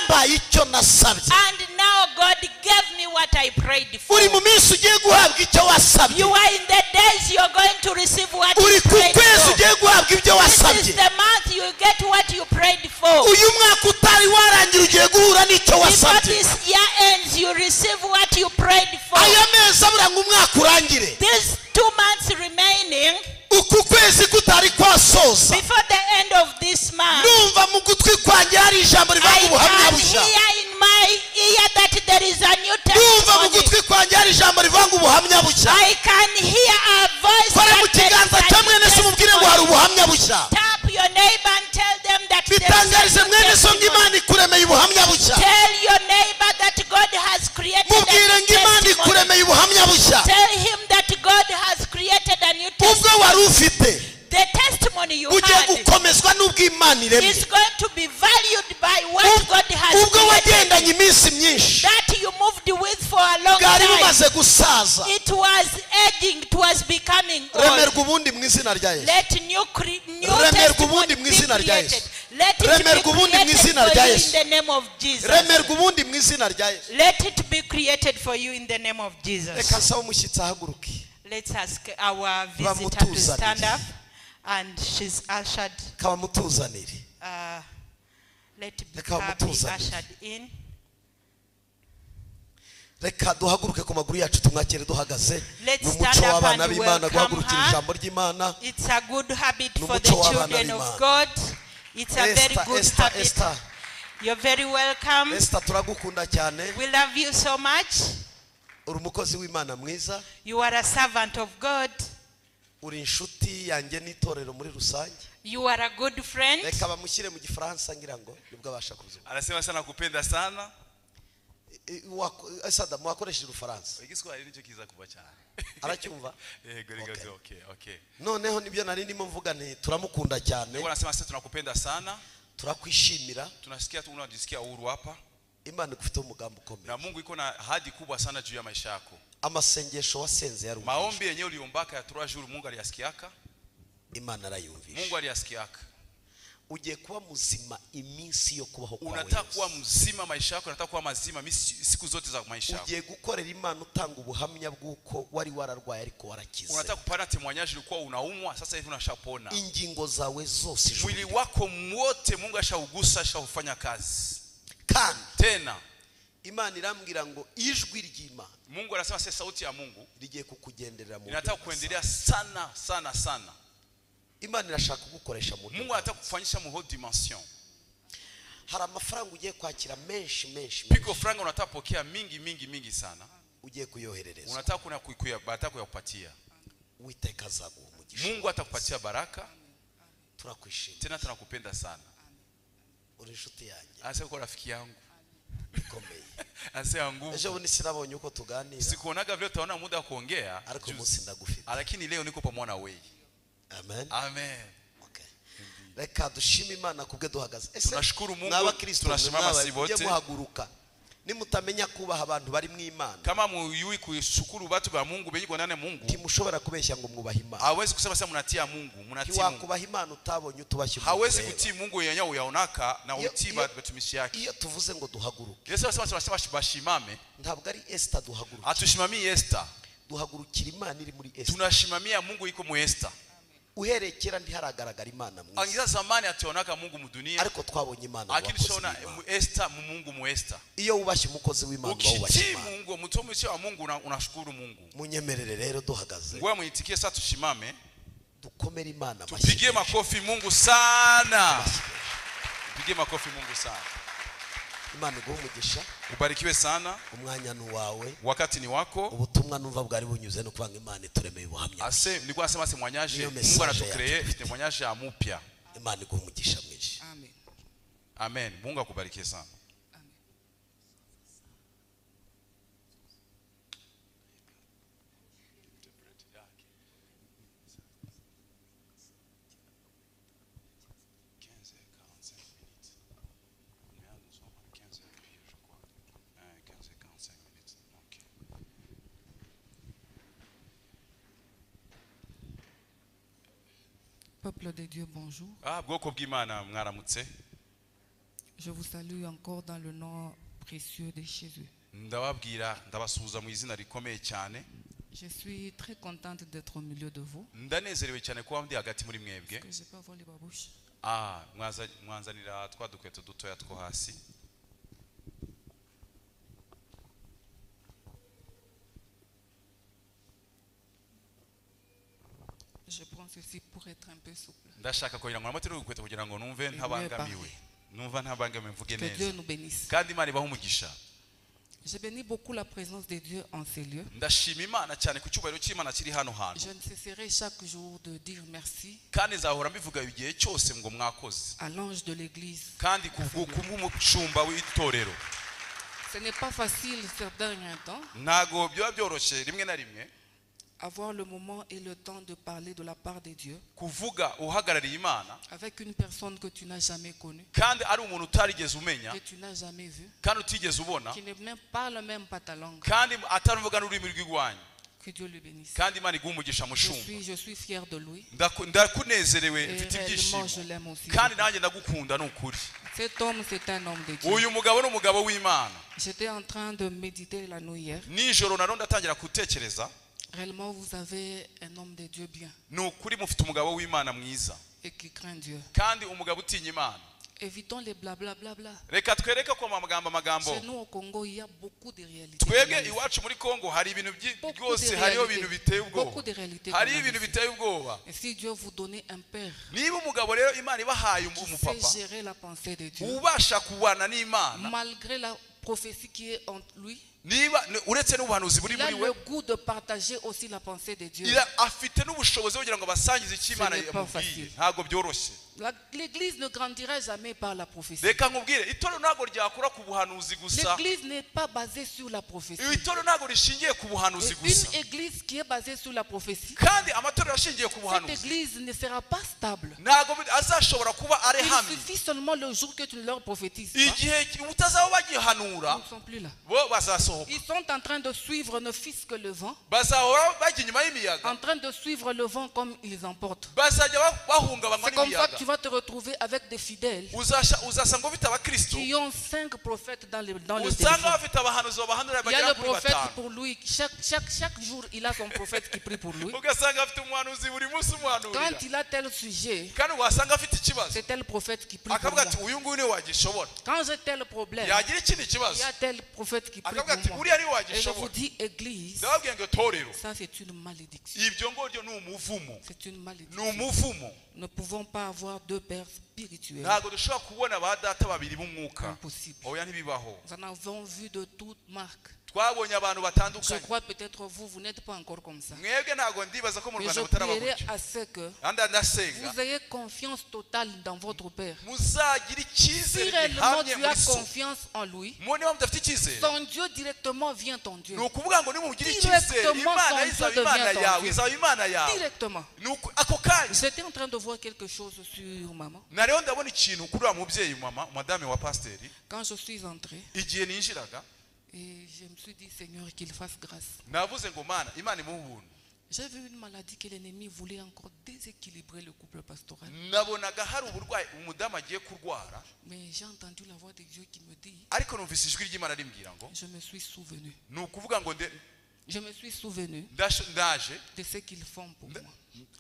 yampaye icyo nasabye. And now God gave me what I prayed for. uri mu minsi ugiye guhabwa icyo wasabye. You are in the days you are going to receive what uri you ku prayed kwezi for. ugiye guhabwa ibyo This is wasabye. the month you get what you prayed for. uyu mwaka utari warangira ugiye guhura n'icyo Before wasabye. this year ends, you receive what you prayed for. aya mezi abura ngo umwaka urangire. These 2 months remaining, uku kwezi kutari kwasoza. before the end of this month, numva mu gutwi kwanjye hari ijambo rivanga I ubuhamya can bushya. hear in my ear that there is a new numva mu testimony. gutwi kwanjye hari ijambo rivanga ubuhamya bushya. I can hear a voice kora mu that there kiganza is cya a new mwene se umubwire ngo hari testimony. ubuhamya bushya. Tap your neighbor and tell them that there is bitangarize a new mwene so ngo testimony. imana ikuremeye ubuhamya bushya. Tell your neighbor that God has created a mubwire new ngo imana testimony. ikuremeye ubuhamya bushya. Tell him that God has created a new ubwo testimony. wari ufite The testimony you ugiye had gukomezwa n'ubwo imana iremye. is going to be valued by what God has ubwo created. wagendanye iminsi myinshi That you moved with for a long bwari time. bumaze gusaza. It was aging, it was becoming old. remerwa ubundi mu izina rya yesu. Let new Remerwa testimony ubundi be mu izina rya created. Yesu. Let it be Remerwa ubundi mu created izina for rya you Yesu. in the name of Jesus. remerwa ubundi mu izina rya yesu. Let it be created for you in the name of Jesus. reka nsaba umushyitsi ahaguruke. Let's ask our visitor to Bamutuzanire. stand up, and she's ushered. kaba mutuzanire. Let Reka her be bamutuzanire. ushered in. reka duhaguruke ku maguru yacu tumwakire duhagaze. Let's mu stand muco up w'abana and b'imana welcome guhagurukira her. ijambo ry'imana. It's a good habit for N'umuco the w'abana children b'Imana. of God. It's a very good habit. Esther You're very welcome. Esther turagukunda cyane. We love you so much. uri umukozi w'imana mwiza. You are a servant of God. uri inshuti yanjye n'itorero muri rusange. You are a good friend. reka bamushyire mu gifaransa ngira ngo nibwo abasha kuzuba. Anasema sana kupenda sana. Sada mwakoresheje urufaransa. Igiswahili nicyo kiza kuba cyane. aracyumva. Okay. noneho nibyo nari ndimo mvuga nti turamukunda cyane. Ndio anasema sasa tunakupenda sana. turakwishimira. Tunasikia tunajisikia uhuru hapa. Imana igufiteho umugambi ukomeye. Na Mungu iko na ahadi kubwa sana juu ya maisha yako. amasengesho wasenze yari Maombi yenyewe uliombaka ya 3 jours Mungu aliyasikiaka. Imana arayumvisha. Mungu aliyasikiaka. ugiye kuba muzima iminsi yo kubaho kwawe. Unataka kuwa mzima maisha yako, unataka kuwa mazima siku zote za maisha yako. ugiye gukorera Imana utanga ubuhamya bw'uko wari wararwaye ariko warakize. Unataka kupata témoignage ulikuwa unaumwa sasa hivi unashapona. ingingo zawe zose Mwili wako wote Mungu ashaugusa, ashafanya kazi. kandi Tena Imana irambwira ngo ijwi ry'Imana. Mungu anasema sasa sauti ya Mungu rigiye kukugenderera mu. inataka kuendelea sana. Imana irashaka kugukoresha mu. Mungu anataka kufanyisha mu haute dimension. hari amafaranga ugiye kwakira menshi. Piko franga unataka pokea mingi sana. ugiye kuyoherereza. Unataka kuna kuyapatia. Uwiteka azaguha umugisha. Mungu atakupatia baraka. Turakwishimira. Tena tunakupenda sana. uri inshuti yanjye. Asema kwa rafiki yangu. Komeye. Asema nguvu. Ejo bundi sinabonye uko tuganira. Sikuonaga vile utaona muda wa kuongea. Ariko umunsi ndagufite. Lakini leo niko pamoja na wewe. Amen. Okay. Reka dushime Imana kubwe duhagaze. Tunashukuru Mungu. Tunashimama sisi wote. muhaguruka. Nimutamenya kubaha abantu bari mu Imana. Kama muyui kushukuru watu ba Mungu benyi kwa nane Mungu. Timushobora kubeshya ngo mwubaha Imana. Hawezi kusema sasa mnatia Mungu, mnatia Mungu. Wakubaha Imana utabonye utubashye. Hawezi kutii Mungu yenyewe uyaonaka na utii batumishi yake. Iyo tuvuze ngo duhaguruke. Yesu anasema bashimame. Ntabwo ari Esther duhaguruke. Atushimamie Esther. Duhagurukira Imana iri muri Esther. Tunashimamia Mungu iko mu Esther. Uherekera ntiharagaragara Imana mwiza. Angiza zamani ationaka Mungu mu dunia. Ariko twabonye Imana. Akishona Esther mu Mungu mu Esther. Iyo ubashye umukozi w'Imana ubashye Imana. Mungu mutumishi wa Mungu unashukuru Mungu. Munyemerere rero duhagaze. Ngoya muitikie sasa tushimame. Dukomere Imana mashi. Tupigie makofi Mungu sana. Tupigie makofi Mungu sana. Imana iguhe umugisha. Ubarikiwe sana. Umwanya ni wawe. Wakati ni wako. Ubutumwa numva bwari bunyuze no kwanga Imana ituremeye ubuhamya. Ase nilikuwa nasema témoignage Mungu anatucree témoignage ya mupya. Imana iguhe umugisha mwinshi. Amen. Amen. Mungu akubarikie sana. Peuple de Dieu, bonjour. Bwoko bw'Imana mwaramutse. Je vous salue encore dans le nom précieux de Jésus. ndababwira ndabasuhuza mu izina rikomeye cyane. Je suis très contente d'être au milieu de vous. Ndanezerewe cyane kuba ndi hagati muri mwebwe. Que je peux avoir les babouches. Mwanzanira twa dukweto dutoya two hasi. Je prends ceci pour être un peu souple. Ndashaka kugira ngo namatero dukweto kugira ngo numve ntabangamiwe. Numva ntabangamiwe mvuge Que Dieu neza. nous bénisse. Kandi Imana ibaho umugisha. Je bénis beaucoup la présence de Dieu en ces lieux. Ndashima Imana cyane ku cyubahiro cy'Imana kiri hano hantu. Je ne cesserai chaque jour de dire merci Kandi nzahora mbivuga igihe cyose ngo mwakoze. à l'ange de l'église. Kandi kubw'umushumba w'itorero. Ce n'est pas facile ces derniers temps Ntago byo byoroshye rimwe na rimwe avoir le moment et le temps de parler de la part de Dieu kuvuga uhagarariye Imana avec une personne que tu n'as jamais connue, kandi ari umuntu utarigeze umenya que tu n'as jamais vue, kandi utigeze ubona qui ne même parle même pas ta langue. kandi ataruvuga n'ururimi rw'igwanyu. Que Dieu le bénisse. Kandi Imana iguha umugisha mushumba. Je suis fier de lui. Ndakunezerewe Et mfite réellement, ibyishimo je l'aime aussi. kandi nanjye ndagukunda n'ukuri. Cet homme, c'est un homme de Dieu. Uyu mugabo ni umugabo w'Imana. J'étais en train de méditer la nuit hier. Nijoro naro ndatangira gutekereza. Réellement, vous avez un homme de Dieu bien Ni ukuri mufite umugabo w'Imana mwiza et qui craint Dieu. kandi umugabo utinya Imana. Évitons les blablabla. Reka twereke ko amagambo Chez nous au Congo, il y a beaucoup de réalités. twebwe iwacu muri Kongo hari ibintu byose, hariho ibintu biteye ubwoba, Beaucoup de réalités. hari ibintu biteye ubwoba. Et si Dieu vous donnait un père, Niba umugabo rero Imana ibahaye qui umupapa sait gérer la pensée de Dieu, ubasha kubana n'Imana, malgré la prophétie qui est en lui, niba uretse n'ubuhanuzi buri il a muri we, le goût de partager aussi la pensée de Dieu. afite n'ubushobozi kugira ngo basangize icyo Imana Ce n'est pas yamubwiye. facile. Ntabwo byoroshye. L'église ne grandira jamais par la prophétie. Reka nkubwire, itorero ntabwo ryakura ku buhanuzi gusa. L'église n'est pas basée sur la prophétie. Itorero ntabwo rishingiye ku buhanuzi gusa. Une église qui est basée sur la prophétie, Kandi amatorero ashingiye ku cette buhanuzi église ne sera pas stable. ntabwo azashobora kuba ari Il hamwe. suffit seulement le jour que tu ne leur prophétises pas. Igihe utazaba bagihanura Ils ne sont plus là. bo bazasohoka, Ils sont en train de suivre ne fût-ce que le vent, bazahora bajya inyuma y'imiyaga, en train de suivre le vent comme ils emportent. bazajya bahungabanywa C'est comme ça n'imiyaga. que tu vas te retrouver avec des fidèles Uzasanga ufite abakristo qui ont 5 prophètes dans le usanga téléphone. bafite abahanuzi babahanura Il y a bagera le kuri prophète batanu, pour lui. Chaque jour, il a son prophète qui prie pour lui. ugasanga afite umuhanuzi buri munsi umuhanurira, Quand il a tel sujet, kandi wasanga afite ikibazo c'est tel prophète qui prie pour akavuga moi. ati uyu nguyu niwe wagishobora. Quand j'ai tel problème, Yagira ikindi il kibazo y a tel prophète qui prie akavuga ati pour moi. uriya niwe Et je vous wagishobora. dis, église, Ndababwiye ngo torero, ça c'est une malédiction. ibyo ngibyo ni umuvumo, C'est une ni malédiction. umuvumo. Nous ne pouvons pas avoir deux pères spirituels. Ntabwo dushobora kubona ba data babiri b'umwuka. Impossible. Oya ntibibaho. Nous en avons vu de toutes marques. Twabonye abantu Je batandukanye. crois peut-être vous n'êtes pas encore comme ça. Mwebwe ntabwo ndibaza ko mu Mais Rwanda je mutaraba prierai gutyo. à ce que Kandi ndasenga vous ayez confiance totale dans votre Père. muzagira Si icyizere réellement gihamye tu muri as so. confiance en lui, Mu niba mudafite icyizere, ton Dieu directement vient ton Dieu. ni ukuvuga ngo nimugire icyizere, Directement Imana son izaba Dieu Imana devient ton yawe, Dieu. izaba Imana yawe. Directement. Ni ako kanya J'étais en train de voir quelque chose sur maman. nareho ndabona ikintu kuri wa mubyeyi madame wa pasiteri. Quand je suis entré, Igihe ninjiraga et je me suis dit, Seigneur, qu'il fasse grâce. navuze ngo Mana, Imana imuhe ubuntu. J'ai vu une maladie que l'ennemi voulait encore déséquilibrer le couple pastoral. Nabonaga hari uburwayi umudamu agiye kurwara, Mais j'ai entendu la voix de Dieu qui me dit, ariko numvise ijwi ry'Imana rimbwira ngo je me suis souvenu. ni ukuvuga ngo Je me suis souvenu ndaje. de ce qu'ils font pour moi.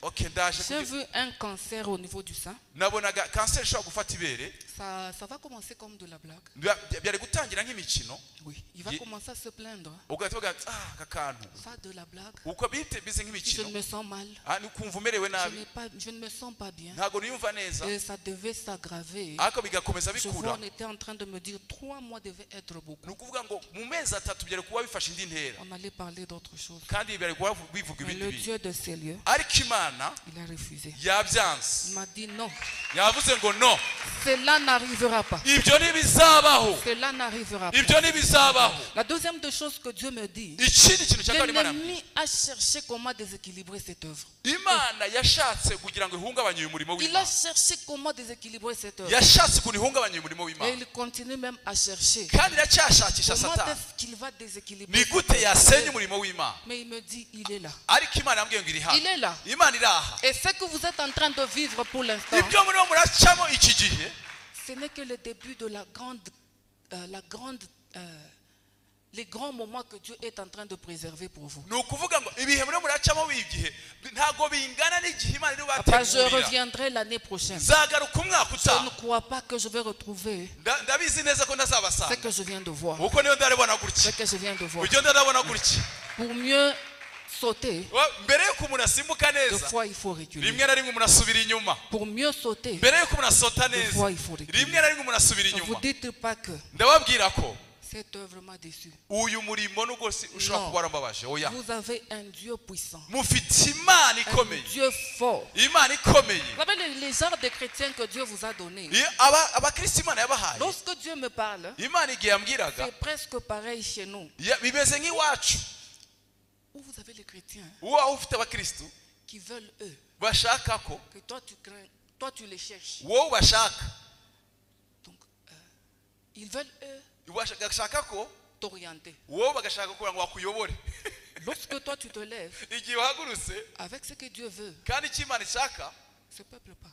Okay, ndaje J'ai vu un cancer au niveau du sein. nabonaga kanseri ishobora gufata ibere. Ça va commencer comme de la blague. Byari gutangira nk'imikino, Oui. Il va commencer à se plaindre. ugahita uvuga ati aka kantu Ça de la blague. uko bite bize Si je nk'imikino, me sens mal, ni ukumva umerewe nabi, je ne me sens pas bien. ntabwo niyumva neza, Et ça devait s'aggraver. ariko bigakomeza Je vois, bikura. on était en train de me dire 3 mois devait être Ni beaucoup. ukuvuga ngo mu mezi atatu byari kuba bifashe indi ntera, On allait parler d'autre chose. kandi byari kuba bivuga Mais ibindi le bintu, Dieu de ces lieux, ariko Imana il a refusé. yabyanze. Il m'a dit non, Yavuze ngo no, cela n'arrivera pas. ibyo ntibizabaho, Cela n'arrivera pas. ibyo ntibizabaho. La deuxième des choses que Dieu me dit, Ikindi kintu cya kabiri Imana, l'ennemi a cherché comment déséquilibrer cette œuvre. Imana yashatse kugira ngo ihungabanye uyu murimo Il a w'Imana, cherché comment déséquilibrer cette œuvre. yashatse ukuntu ihungabanye uyu murimo Et w'Imana, il continue même à chercher kandi iracyashakisha comment Satani est-ce qu'il va déséquilibrer ni cette gute yasenya œuvre. umurimo w'Imana. Mais il me dit, il est là. Ariko Imana yambwiye ngo iri hano, Il est là. Imana iri aha. Et ce que vous êtes en train de vivre pour l'instant, Ibyo murimo muracamo iki gihe ce n'est que le début de les grands moments que Dieu est en train de préserver pour vous. Après, je reviendrai l'année prochaine. Je ne crois pas que je vais retrouver ce que je viens de voir. Ce que je viens de voir. Pour mieux sauter, deux fois il faut reculer. Pour mieux sauter, deux fois il faut reculer. Ne vous dites pas que cette œuvre m'a déçu. Non. Vous avez un Dieu puissant, un Dieu fort. Vous savez les genres de chrétiens que Dieu vous a donnés. Lorsque Dieu me parle, c'est presque pareil chez nous. Où vous avez les chrétiens qui veulent eux, que toi tu crains, toi tu les cherches. Donc ils veulent eux t'orienter. Lorsque toi tu te lèves avec ce que Dieu veut, ce peuple part.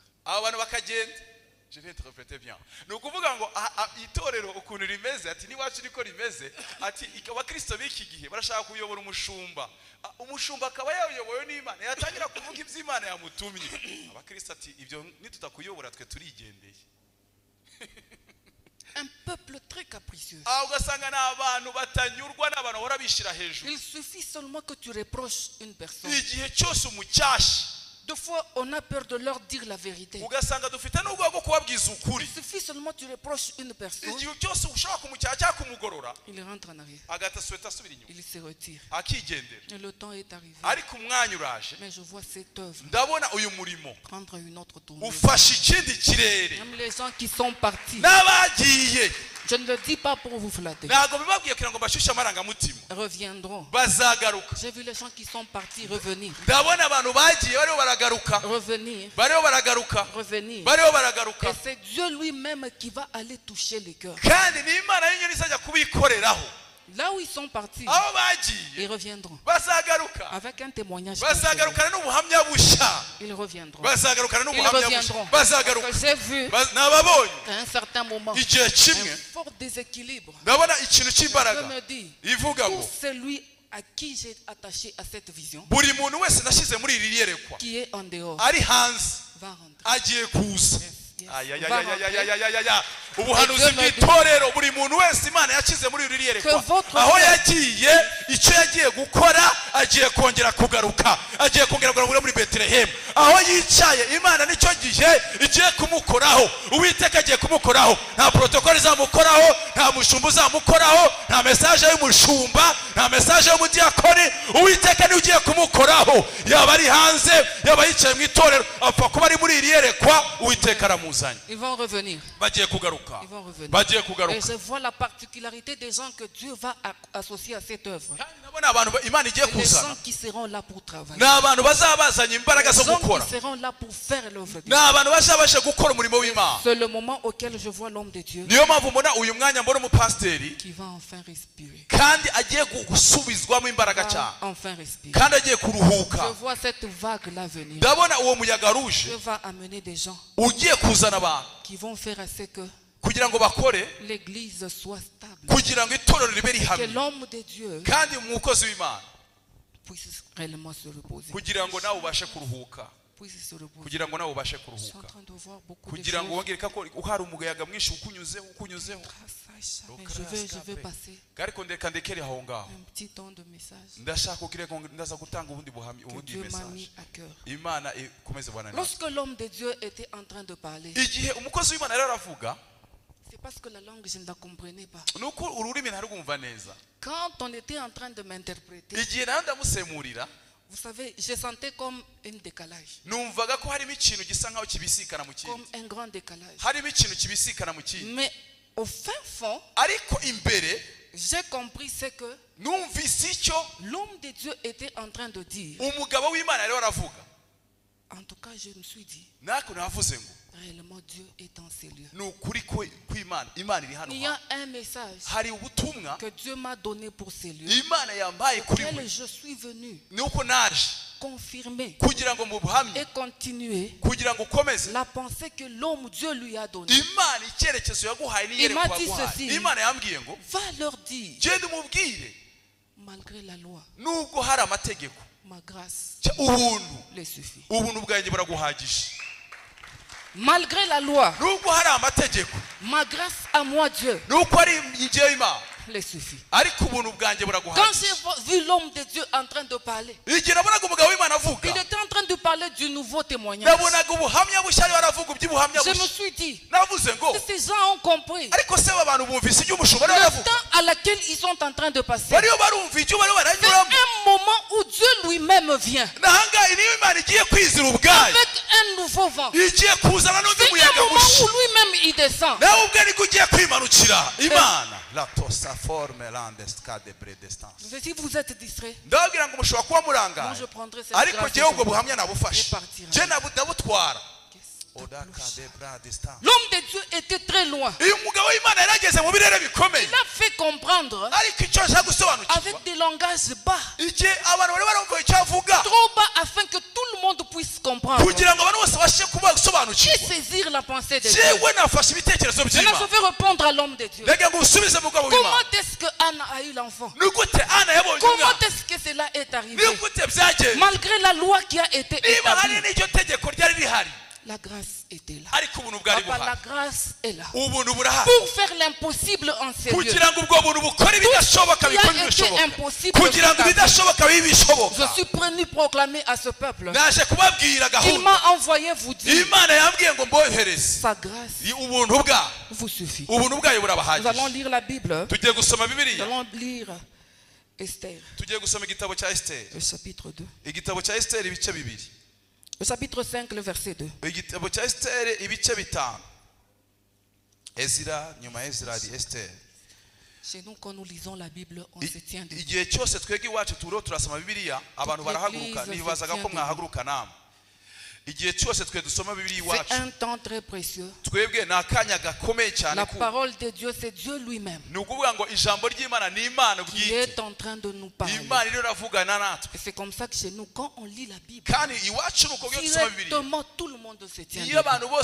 Je vais interpréter bien. Ni ukuvuga ngo itorero ukuntu rimeze ati niwacu niko rimeze ati abakristo b'iki gihe barashaka kuyobora umushumba. Umushumba akaba yayobowe n'Imana yatangira kuvuga iby'Imana yamutumye. Abakristo ati ibyo nitutakuyobora twe turigendeye. Un peuple très capricieux. Il suffit seulement que tu reproches une personne. Deux fois, on a peur de leur dire la vérité. Il suffit seulement que tu reproches une personne. Il rentre en arrière. Il se retire. Et le temps est arrivé. Mais je vois cette œuvre prendre une autre tournure. Même les gens qui sont partis. Je ne le dis pas pour vous flatter. Reviendront. J'ai vu les gens qui sont partis revenir. Revenir. Et c'est Dieu lui-même qui va aller toucher les cœurs. Là où ils sont partis, ils reviendront avec un témoignage. Ils reviendront. Parce que j'ai vu à un certain moment un fort déséquilibre. Je me dis, tout celui à qui j'ai attaché à cette vision, qui est en dehors, va rentrer. ubuhanuzi bw'itorero buri muntu wese Imana yakize muri iri yerekwa aho yagiye icyo yagiye gukora agiye kongera kugaruka muri Bethlehem aho yicaye Imana nicyo gihe igiye kumukoraho Uwiteka agiye kumukoraho nta protocol zamukoraho nta mushumba zamukoraho nta message y'umushumba nta message y'umudiakoni Uwiteka ni ugiye kumukoraho yaba ari hanze yaba yicaye mu itorero apfa kuba ari muri iri yerekwa Uwiteka aramuzanye. Ils vont revenir. Bagiye kugaruka. Ils vont revenir. Et je vois la particularité des gens que Dieu va associer à cette œuvre. Les gens qui seront là pour travailler. Les gens qui seront là pour faire l'œuvre de Dieu. C'est le moment auquel je vois l'homme de Dieu qui va enfin respirer. Enfin respirer. Je vois cette vague-là venir. Dieu va amener des gens qui vont faire à ce que l'église soit stable, que l'homme de Dieu puisse réellement se reposer. Puisse se reposer. Je suis en train de voir beaucoup de choses. Je vais passer un petit temps de message que Dieu m'a mis à cœur. Lorsque l'homme de Dieu était en train de parler, c'est parce que la langue, je ne la comprenais pas. Quand on était en train de m'interpréter, vous savez, je sentais comme un décalage. Comme un grand décalage. Mais au fin fond, j'ai compris ce que l'homme de Dieu était en train de dire. En tout cas, je me suis dit, réellement Dieu est dans ces lieux. Il y a un message que Dieu m'a donné pour ces lieux, auquel je suis venu confirmer et continuer la pensée que l'homme Dieu lui a donnée. Il m'a dit ceci. Va leur dire, malgré la loi, ma grâce les suffit. Malgré la loi, ma grâce à moi Dieu les suffit. Quand j'ai vu l'homme de Dieu en train de parler, il était en train de parler du nouveau témoignage. Je me suis dit, ces gens ont compris le temps à laquelle ils sont en train de passer. C'est un moment où Dieu lui-même vient avec un nouveau vent. C'est un moment où lui-même il descend. Si vous êtes distrait, moi je prendrai cette grâce et partirai. L'homme de Dieu était très loin. Il a fait comprendre avec des langages bas, trop bas, afin que tout le monde puisse comprendre et saisir la pensée de Dieu. Maintenant je vais répondre à l'homme de Dieu. Comment est-ce que Anna a eu l'enfant? Comment est-ce que cela est arrivé? Malgré la loi qui a été établie, la grâce était là. Papa, la grâce est là pour faire l'impossible en sérieux. Tout ce qui a été impossible, je suis prêt proclamer à ce peuple. Il m'a envoyé vous dire, sa grâce vous suffit. Nous allons lire la Bible. Nous allons lire Esther, le chapitre 2. Le chapitre 5, le verset 2. Chez nous, quand nous lisons la Bible, on se tient debout. C'est un temps très précieux. La parole de Dieu, c'est Dieu lui-même qui est en train de nous parler. Et c'est comme ça que chez nous, quand on lit la Bible, directement tout le monde se tient debout.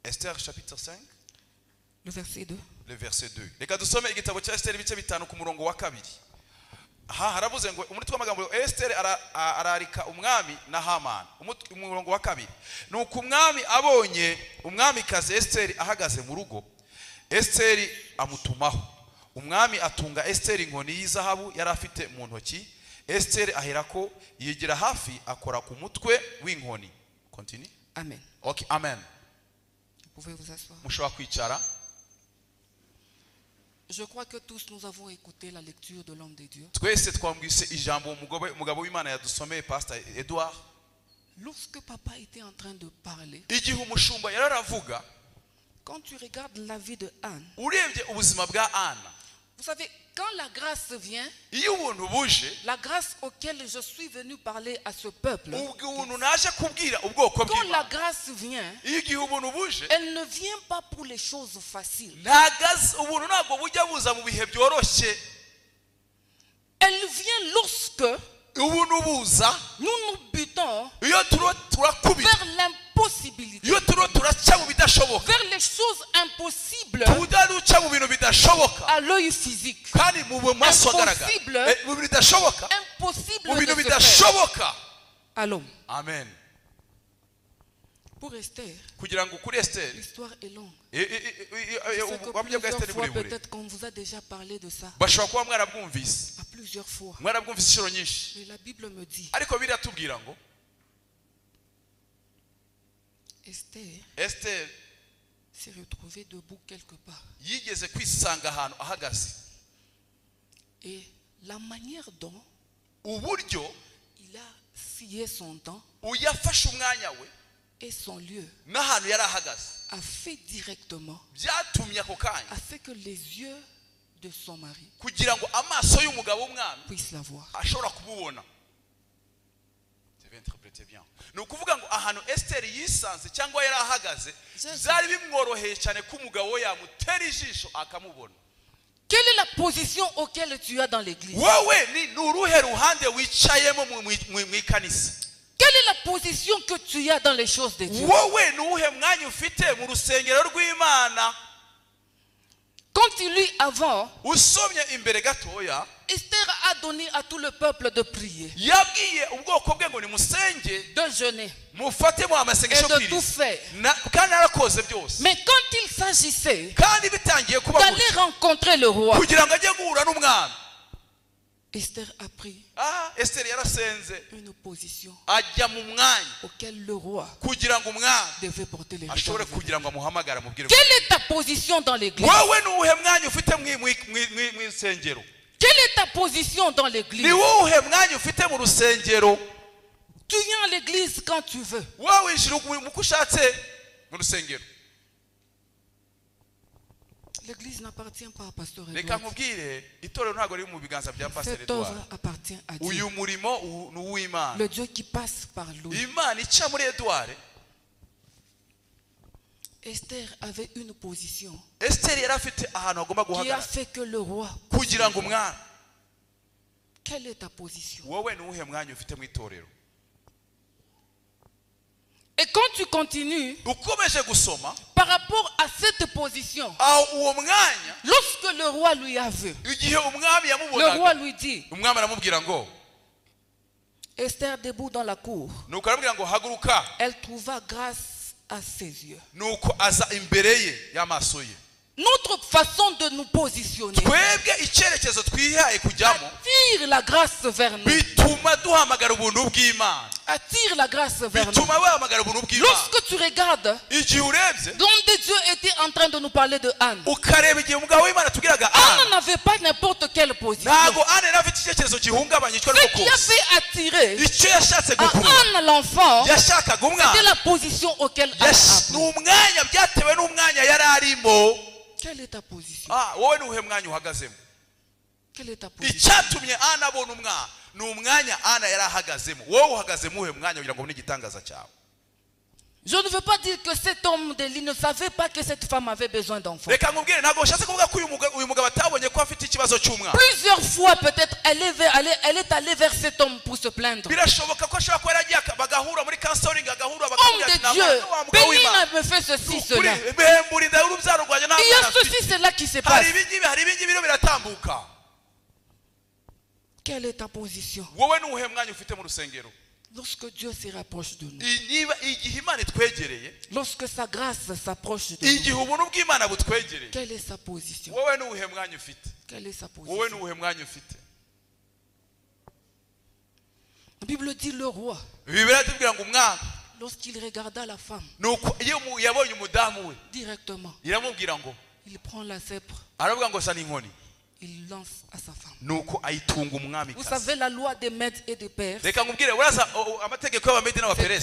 Esther chapitre 5, le verset 2. Le verset 2. Reka dusome igitabo cya Esther ibice bitanu ku murongo wa kabiri. Aha haravuze ngo umutwe w'amagambo Esther ararika umwami na Haman. Umurongo wa kabiri. Nuko umwami abonye umwamikazi Esther ahagaze mu rugo, Esther amutumaho. Umwami atunga Esther inkoni y'izahabu yari afite mu ntoki. Esther aherako yigira hafi akora ku mutwe w'inkoni. Continue. Amen. Okay, amen. Vous pouvez vous asseoir. Mushobora kwicara. Je crois que tous nous avons écouté la lecture de l'homme de Dieu. Lorsque papa était en train de parler, quand tu regardes la vie de Anne, vous savez, quand la grâce vient, la grâce auquel je suis venu parler à ce peuple, quand la grâce vient, elle ne vient pas pour les choses faciles. Elle vient lorsque nous nous butons vers l'impossibilité, vers les choses impossibles à l'œil physique, impossible de se faire à l'homme. Amen. Pour Esther, l'histoire est longue. Peut-être qu'on vous a déjà parlé de ça à plusieurs fois. Mais la Bible me dit, Esther s'est retrouvée debout quelque part. Et la manière dont il a scié son temps et son lieu a fait directement à ce que les yeux de son mari puissent la voir. ni ukuvuga ngo ahantu Esther yisanze cyangwa yari ahagaze byari bimworoheye cyane ko umugabo we yamutera ijisho akamubona. Quelle est la position auquel tu as dans l'église? Quelle est la position que tu as dans les choses de Dieu? Quand il lit avant, Esther a donné à tout le peuple de prier, de jeûner et de tout faire. Mais quand il s'agissait d'aller rencontrer le roi, Esther a pris une position auquel le roi devait porter les regards. Quelle est ta position dans l'église? Quelle est ta position dans l'église? Tu viens à l'église quand tu veux. L'église n'appartient pas à Pasteur Edouard. Cette œuvre appartient à Dieu. Le Dieu qui passe par lui. Esther avait une position qui a fait que le roi. Quelle est ta position? Et quand tu continues, par rapport à cette position, lorsque le roi lui a vu, le roi lui dit, Esther debout dans la cour, elle trouva grâce à ses yeux. Notre façon de nous positionner attire la grâce vers nous. Attire la grâce vers nous. Lorsque tu regardes, donc Dieu était en train de nous parler de Anne. Anne n'avait pas n'importe quelle position. Ce qui a fait attirer à Anne l'enfant, c'était la position auquel Anne a pris. Quelle est ta position? Quelle est ta position? Je ne veux pas dire que cet homme d'Élie ne savait pas que cette femme avait besoin d'enfants. Plusieurs fois peut-être elle est allée vers cet homme pour se plaindre. Homme de Dieu, Pénina me fait ceci, cela. Il y a ceci, cela qui se passe. Quelle est ta position? Lorsque Dieu se rapproche de nous, lorsque sa grâce s'approche de nous, quelle est sa position? Quelle est sa position? La Bible dit le roi, lorsqu'il regarda la femme, directement, il prend la sceptre, il lance à sa femme. Vous savez, la loi des Mèdes et des Perses, c'est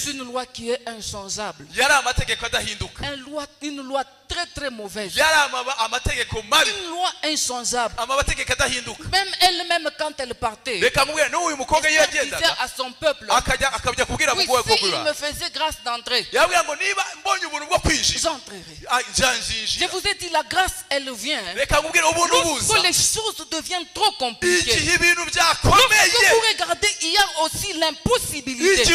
une loi qui est inchangeable. Une loi très très mauvaise. Une loi inchangeable. Même elle-même, quand elle partait, elle disait à son peuple, oui, s'il me faisait grâce d'entrer, j'entrerai. Je vous ai dit, la grâce, elle vient lorsque les choses deviennent trop compliquées. Lorsque vous regardez, il y a aussi l'impossibilité.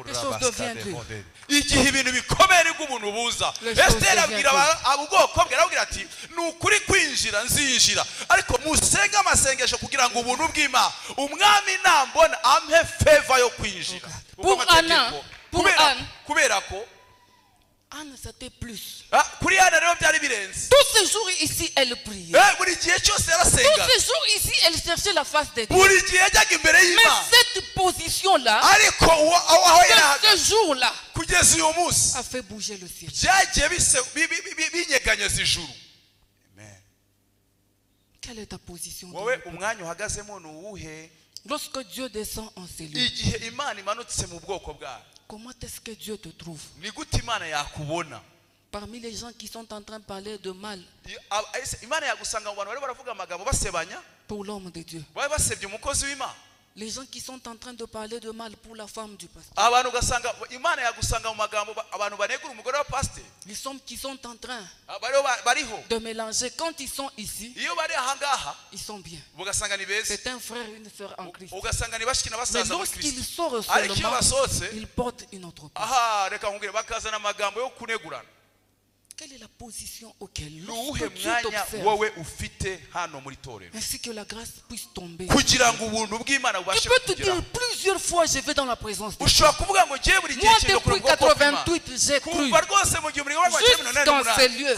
Les choses deviennent dures. Igihe ibintu bikomeye bw'umuntu buza, Esther abwira ubwoko bwe, arabwira ati ni ukuri kwinjira nzinjira, ariko musenge amasengesho kugira ngo ubuntu bw'Imana umwami nambona ampe favor yo kwinjira. Kubera ko Anne, c'était plus. Tous ces jours ici, elle priait. Tous ces jours ici, elle cherchait la face de Dieu. Mais cette position-là, ce jour-là, a fait bouger le ciel. Quelle est ta position? Lorsque Dieu descend en cellule, comment est-ce que Dieu te trouve? Parmi les gens qui sont en train de parler de mal pour l'homme de Dieu, les gens qui sont en train de parler de mal pour la femme du pasteur, les qui sont en train de mélanger. Quand ils sont ici, ils sont bien. C'est un frère et une sœur en Christ. Mais lorsqu'ils sortent seulement, ils portent une autre part. Quelle est la position auquel Dieu t'observe, ainsi que la grâce puisse tomber? Tu peux te dire plusieurs fois, je vais dans la présence de Dieu. Moi, depuis 88, j'ai cru. Dans ces lieux,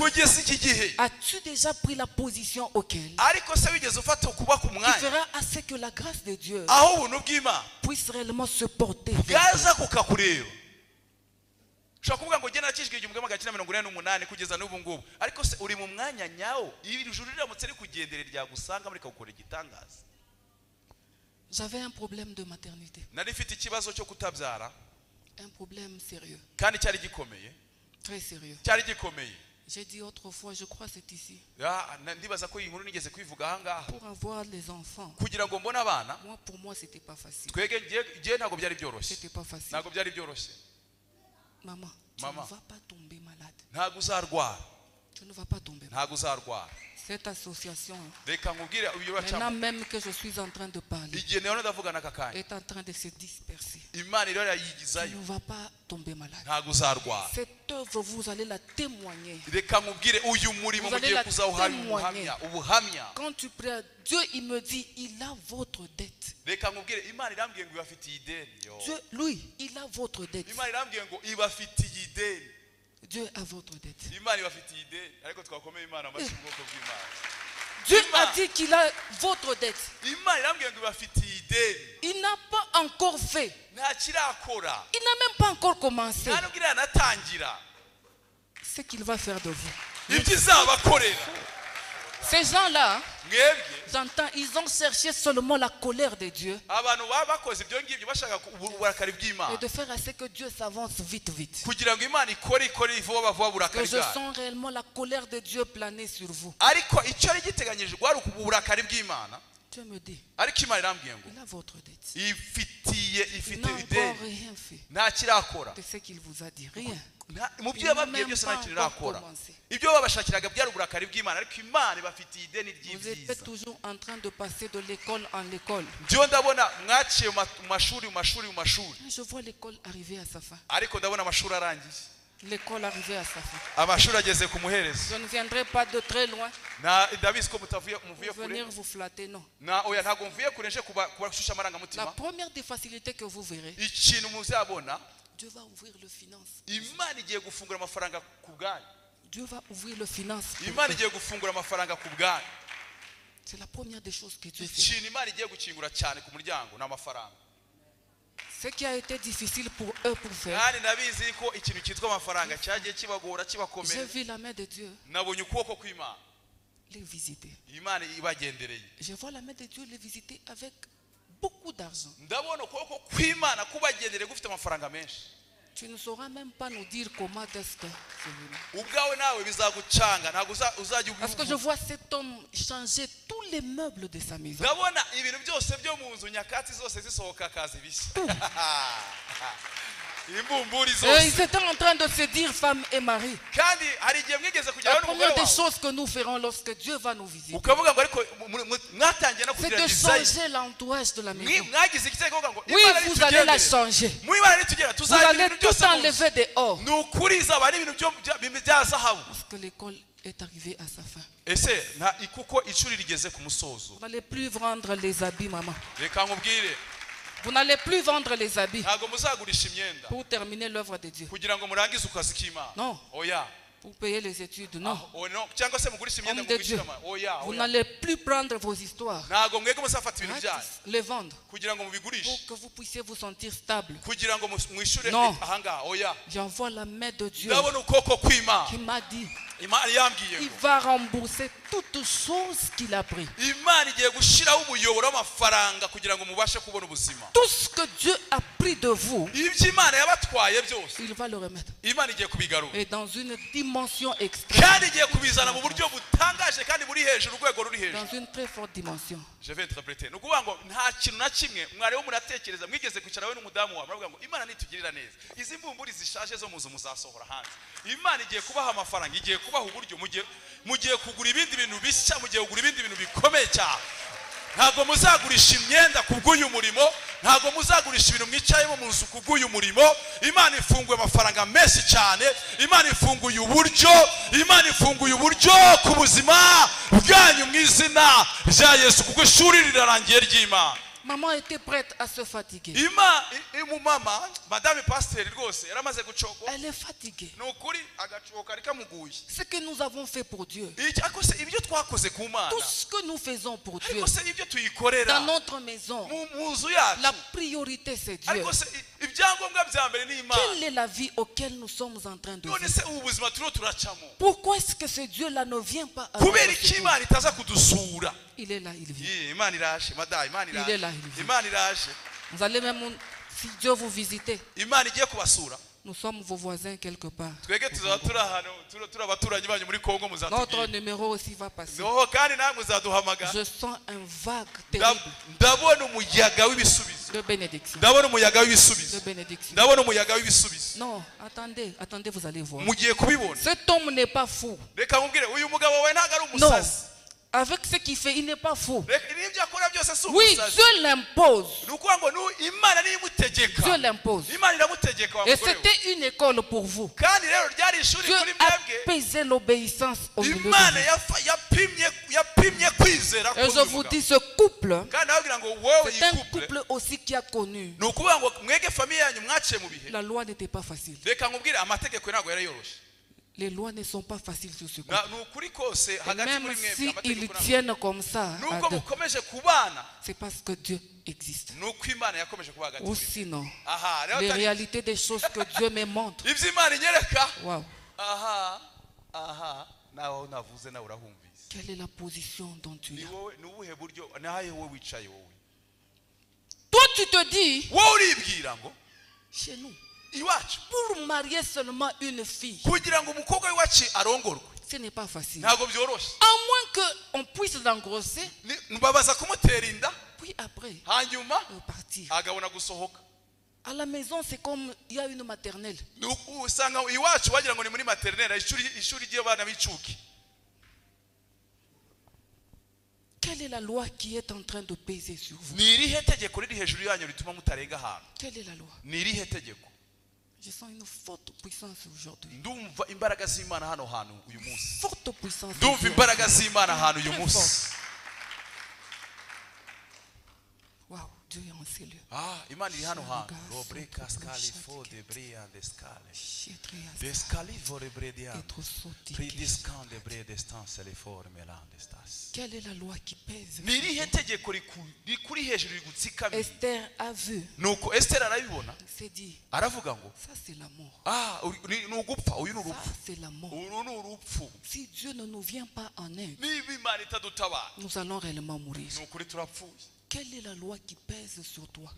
as-tu déjà pris la position auquel qui fera à ce que la grâce de Dieu puisse réellement se porter? ushobora kuvuga ngo gena nakijwe 1988 kugeza n'ubu ngubu ariko se uri mu mwanya nyawo iri juru riramutse rikugendere ryagusanga muri gukora igitangaza. J'avais un problème de maternité. Nari mfite ikibazo cyo kutabyara. Un problème sérieux. Kandi cyari gikomeye. Très sérieux. Cyari gikomeye. J'ai dit autrefois, je crois c'est ici. Ndibaza ko iyi nkuru nigeze kwivuga ahangaha. Pour avoir les enfants. Kugira ngo mbone abana. Moi pour moi c'était pas facile. Twege ngiye ntago byari byoroshye. C'était pas facile. Ntago byari byoroshye. Maman, tu ne vas pas tomber malade. Ntago uzarwara. Tu ne vas pas tomber malade. Ntago uzarwara. Cette association, maintenant même que je suis en train de parler, est en train de se disperser. Tu ne vas pas tomber malade. Cette œuvre, vous allez la témoigner. Vous allez la témoigner. Quand tu pries à Dieu, il me dit, il a votre dette. Dieu, lui, il a votre dette. Dieu a votre dette. Dieu a dit qu'il a votre dette. Il n'a pas encore fait. Il n'a même pas encore commencé. Ce qu'il va faire de vous. Ces gens-là, j'entends, ils ont cherché seulement la colère de Dieu. Et de faire à ce que Dieu s'avance vite, vite. Que je sens réellement la colère de Dieu planer sur vous. Dieu me dit, il a votre dette. Il n'a encore rien fait de ce qu'il vous a dit. Rien. Vous êtes toujours en train de passer de l'école en l'école. Je vois l'école arriver à sa fin. L'école arrivée à sa fin. Je ne viendrai pas de très loin pour venir vous flatter, non. La première des facilités que vous verrez, Dieu va ouvrir le finance. Dieu va ouvrir le finance. C'est la première des choses que Dieu fait. Ce qui a été difficile pour eux pour faire, j'ai vu la main de Dieu les visiter. Je vois la main de Dieu les visiter avec beaucoup d'argent. Tu ne sauras même pas nous dire comment est-ce que c'est venu. Parce que je vois cet homme changer tous les meubles de sa maison. Ils étaient en train de se dire femme et mari. La première des choses que nous ferons lorsque Dieu va nous visiter, c'est de changer l'entourage de la maison. Oui, vous allez la changer. Vous allez tout enlever dehors. Parce que l'école est arrivée à sa fin. Vous n'allez plus vendre les habits, maman. Vous n'allez plus vendre les habits pour terminer l'œuvre de Dieu. Non. Pour payer les études, non. Homme de Dieu, vous n'allez plus prendre vos histoires, les vendre pour que vous puissiez vous sentir stable. Non. J'envoie la main de Dieu qui m'a dit, il va rembourser tout toutes choses qu'il a pris. Tout ce que Dieu a pris de vous, il va le remettre. Et dans une dimension extrême. Dans une très forte dimension. Je vais interpréter. Nukuvuga ngo nta kintu na kimwe mwari wo muratekereza mwigeze kwicara we n'umudamu wawe muravuga ngo Imana nitugirira neza. Izi mbumburi zishaje zo muzo muzasohora hanze. Imana igiye kubaha amafaranga, igiye kubaha uburyo mugiye kugura ibindi bintu bishya, mugiye kugura ibindi bintu bikomeye cyane. Ntago muzagurisha imyenda kubw'uyu murimo, ntago muzagurisha ibintu mwicayemo mu nzu kubw'uyu murimo. Imana ifunguye amafaranga menshi cyane, Imana ifunguye uburyo, Imana ifunguye uburyo ku buzima bwanyu mu izina rya Yesu, kuko ishuri rirarangiye ry'Imana. Maman était prête à se fatiguer. Madame Pasteur, elle est fatiguée. Ce que nous avons fait pour Dieu, tout ce que nous faisons pour Dieu, dans notre maison, la priorité c'est Dieu. Quelle est la vie auquel nous sommes en train de vivre? Pourquoi est-ce que ce Dieu-là ne vient pas à nous? Il est là, il vient. Il est là, il vient. Vous allez même, si Dieu vous visite, nous sommes vos voisins quelque part. Notre numéro aussi va passer. Je sens un vague terrible de bénédiction. De bénédiction. Non, attendez, vous allez voir. Cet homme n'est pas fou. Non. Avec ce qu'il fait, il n'est pas fou. Oui, Dieu l'impose. Dieu l'impose. Et c'était une école pour vous. Dieu a pesé l'obéissance au milieu de vous. Et je vous dis, ce couple, c'est un couple aussi qui a connu. La loi n'était pas facile. Les lois ne sont pas faciles sur ce coup. Même s'ils tiennent comme ça, c'est parce que Dieu existe. Ou sinon, les réalités des choses que Dieu me montre. Wow. Quelle est la position dont tu es? Toi, tu te dis, chez nous, pour marier seulement une fille, ce n'est pas facile. À moins qu'on puisse l'engrosser, puis après partir. À la maison, c'est comme il y a une maternelle. Quelle est la loi qui est en train de peser sur vous? Quelle est la loi? Je sens une forte puissance aujourd'hui. Forte puissance. Wow, Dieu est en ces lieux. Quelle est la loi qui pèse? Esther a vu. Il s'est dit, ça c'est la mort. Ça c'est la mort. Si Dieu ne nous vient pas en aide, nous allons réellement mourir. Quelle est la loi qui pèse sur toi?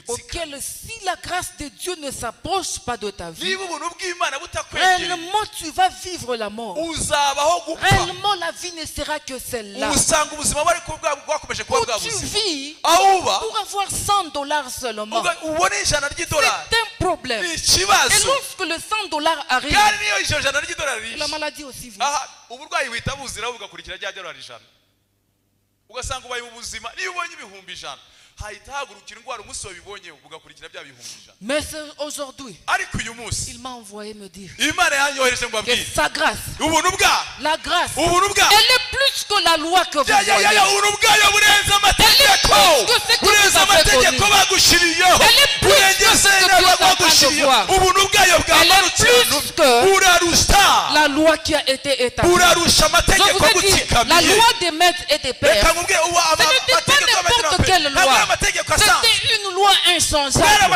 Auquel si la grâce de Dieu ne s'approche pas de ta vie, réellement tu vas vivre la mort. Réellement la vie ne sera que celle-là. Où tu vis pour avoir $100 seulement, c'est un problème. Et lorsque le $100 arrive, la maladie aussi vient. ugasanga ubaye ubuzima niba ubonye ibihumbi ijana hahita hagurukira indwara umunsi wabibonye ugakurikira bya bihumbi ijana. Mais aujourd'hui, ariko uyu munsi il m'a envoyé me dire Imana yanyohereje ngo que abwire sa grâce, ubuntu bwa la grâce, ubuntu bwa elle est plus que la loi que vous voyez. ubuntu bwayo burenze amategeko, burenze amategeko bagushiriyeho, burengeze inama bagushiriyeho. Ubuntu bwayo bwamanutse burarusha la loi qui a été établie. burarusha amategeko gutsikamiye. La loi des maîtres et des pères, ce n'était pas n'importe quelle loi. C'était une loi inchangeable. Ça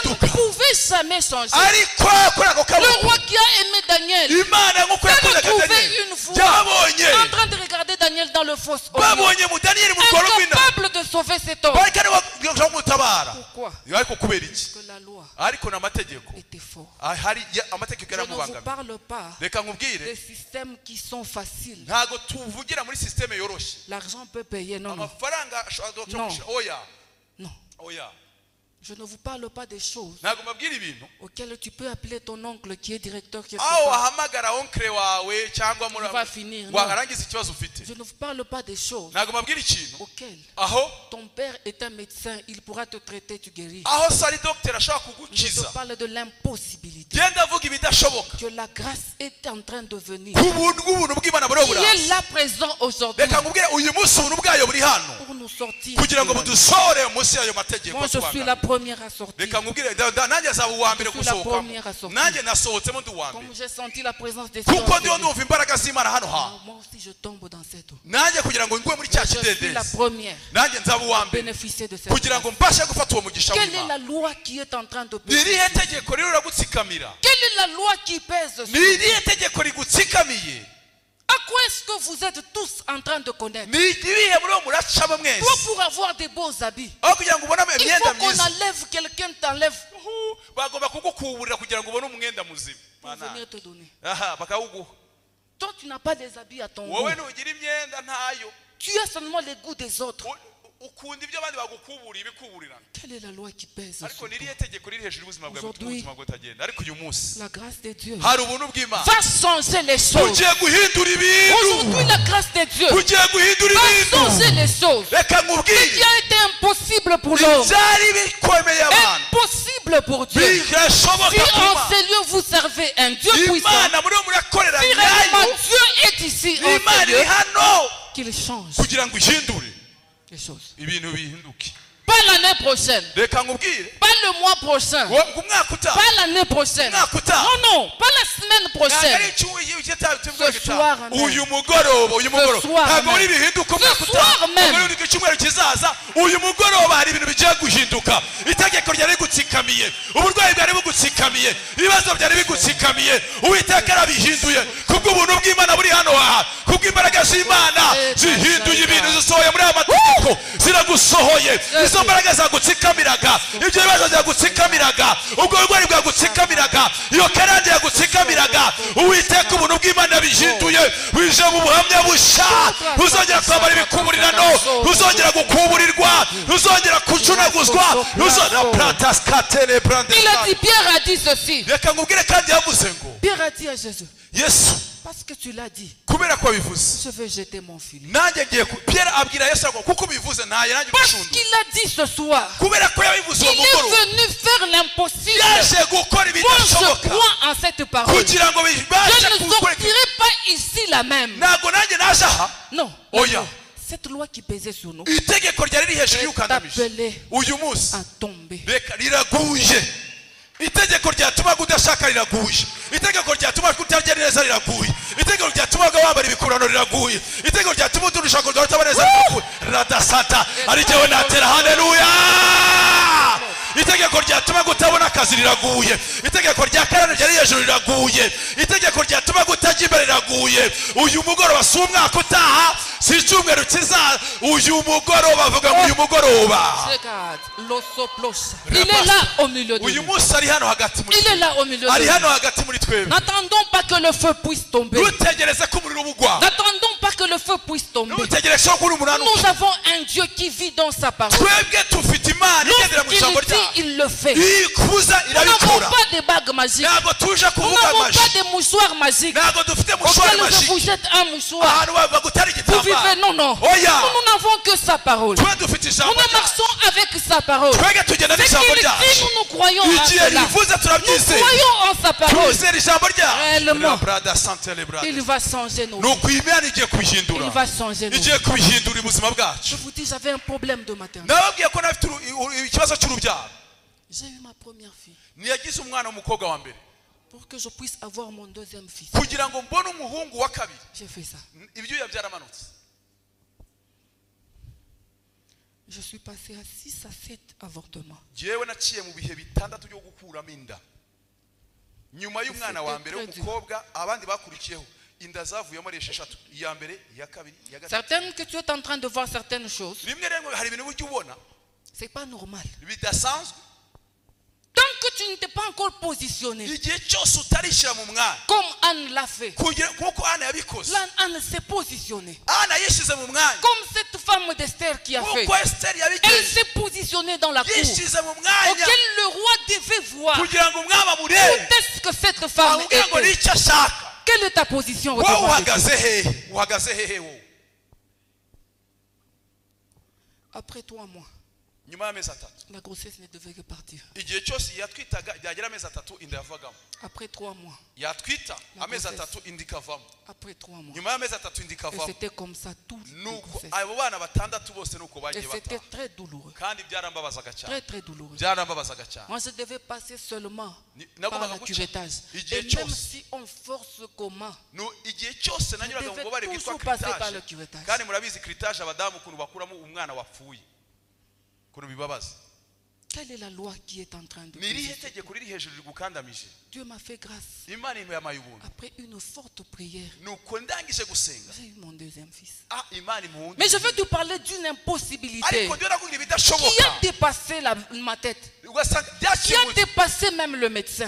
ne pouvait jamais changé. Le roi qui a aimé Daniel s'est retrouvé une fois en train de regarder Daniel dans le fosse, incapable de sauver cet homme. Pourquoi? Parce que la loi était forte. Je ne vous parle pas des systèmes qui sont faciles. L'argent peut payer, non, non. Non. Non. Je ne vous parle pas des choses auxquelles tu peux appeler ton oncle qui est directeur quelque part. Il va finir. Non. Je ne vous parle pas des choses auxquelles ton père est un médecin, il pourra te traiter, tu guéris. Je te parle de l'impossibilité. Que la grâce est en train de venir. Qui est là présent aujourd'hui pour nous sortir. Moi je suis la première à sortir. Comme j'ai senti la présence des Dieu, moi aussi je tombe dans cette eau. Je suis la première à bénéficier de cette grâce. Quelle est la loi qui est en train de peser? Quelle est la loi qui pèse sur nous? À quoi est-ce que vous êtes tous en train de connaître? Toi, pour avoir des beaux habits, il faut qu'on enlève, quelqu'un t'enlève pour venir te donner. Toi, tu n'as pas des habits à ton goût. Tu as seulement les goûts des autres. Quelle est la loi qui pèse sur toi? Aujourd'hui, la grâce de Dieu va changer les choses. Aujourd'hui, la grâce de Dieu va changer les choses. Ce qui a été impossible pour l'homme, impossible pour Dieu. Si en ces lieux vous servez un Dieu puissant, si réellement Dieu est ici en ces lieux, qu'il change les choses. Pas l'année prochaine, pas le mois prochain, pas l'année prochaine, non, pas la semaine prochaine. Ce soir même, izo mbaraga zagutsikamiraga, ibyo bibazo byagutsikamiraga, ubwo burwayi bwagutsikamiraga, iyo karande yagutsikamiraga, Uwiteka ubuntu bw'Imana bihinduye bije mu buhamya busha. Uzongera kwambara ibikuburirano, uzongera gukuburirwa, uzongera kucunaguzwa, uzongera pratas katele brande. Il a dit, Pierre a dit ceci. Reka ngubwire kandi yavuze ngo, Pierre a dit à Jésus, Yesu, parce que tu l'as dit, je vais jeter mon filet. Parce qu'il a dit ce soir, il est venu faire l'impossible. Moi je crois en cette parole. Je ne sortirai pas ici la même. Non. Cette loi qui pesait sur nous est appelée à tomber. Itegeko ryatuma udashaka riraguye, itegeko ryatuma kutarya neza riraguye, itegeko ryatuma wambara ibikurano riraguye, itegeko ryatuma udushaka utabaneza radasata ari jewe natera. Haleluya! Itegeko ryatuma gutabona akazi riraguye, itegeko rya karane ryari hejuru riraguye, itegeko ryatuma gutajya imbere riraguye. Uyu mugoroba si umwaka utaha, si icyumweru kizaza, uyu mugoroba avuga ngo uyu mugoroba il est là au milieu de nous. Il est là au milieu de nous. N'attendons pas que le feu puisse tomber. N'attendons pas que le feu puisse tomber. Nous avons un Dieu qui vit dans sa parole. Lorsqu'il dit, il le fait. Nous n'avons pas de bagues magiques. Nous n'avons pas de mouchoirs magiques auxquels je vous jette un mouchoir. Vous vivez, non, non. Nous n'avons que sa parole. Nous ne marchons avec sa parole. Ce qu'il dit, nous croyons en cela. Nous croyons en sa parole. Réellement, il va changer nos vies. Il va changer nos vies. Je vous dis, j'avais un problème de maternité. J'ai eu ma première fille pour que je puisse avoir mon deuxième fils. J'ai fait ça. Je suis passé à 6 à 7 avortements. jewe naciye mu bihe bitandatu byo gukuramo inda nyuma y'umwana wa mbere w'umukobwa abandi bakurikiyeho inda zavuyemo ari 6 iya mbere iya kabiri iya gatatu. Certaines que tu es en train de voir certaines choses. rimwe rero hari ibintu buryo ubona C'est pas normal. bidasanzwe Tant que tu ne t'es pas encore positionné igihe cyose utarishyira mu mwanya comme Anne l'a fait. kuko Anna yabikoze. Là, Anne s'est positionnée Anna yishyize mu mwanya comme cette femme d'Esther qui a fait. kuko Esther Elle yabigenje s'est positionnée dans la cour yishyize mu mwanya auquel le roi devait voir. kugira ngo umwami Où amurebe est-ce que cette femme amubwira ngo était? nicyo ashaka. Quelle est ta position? wowe uhagaze hehe wowe? Après 3 mois, nyuma y'amezi 3 la grossesse ne devait que partir. igihe cyose yatwitaga byagera amezi 3 inda yavagamo. Après 3 mois, yatwita amezi 3 inda ikavamo. après 3 mois. nyuma y'amezi 3 inda Et ikavamo. c'était comme ça tout. nuko abo bana batandatu bose nuko Et bagiye c'était bataha très douloureux. kandi byarambabazaga cyane Très très douloureux. byarambabazaga cyane. Moi je devais passer seulement par nagombaga la guca curettage. igihe Et même cyose si on force comment, igihe cyose nanyuraga mu bubabare bwitwa toujours passer par le critage curettage. kandi murabizi critage abadamu ukuntu bakuramo umwana wapfuye ukuntu bibabaza. Quelle est la loi qui est en train de ni irihe bouger? tegeko riri hejuru rigukandamije? Dieu m'a fait grâce. imana impaye ubuntu Après une forte prière, nuko ndangije gusenga j'ai eu mon deuxième fils. imana imuhunga. Mais je veux te parler d'une impossibilité ariko Dieu nakubwira qui ibidashoboka a dépassé ma tête, ugasanga qui a byakimutse dépassé même le médecin.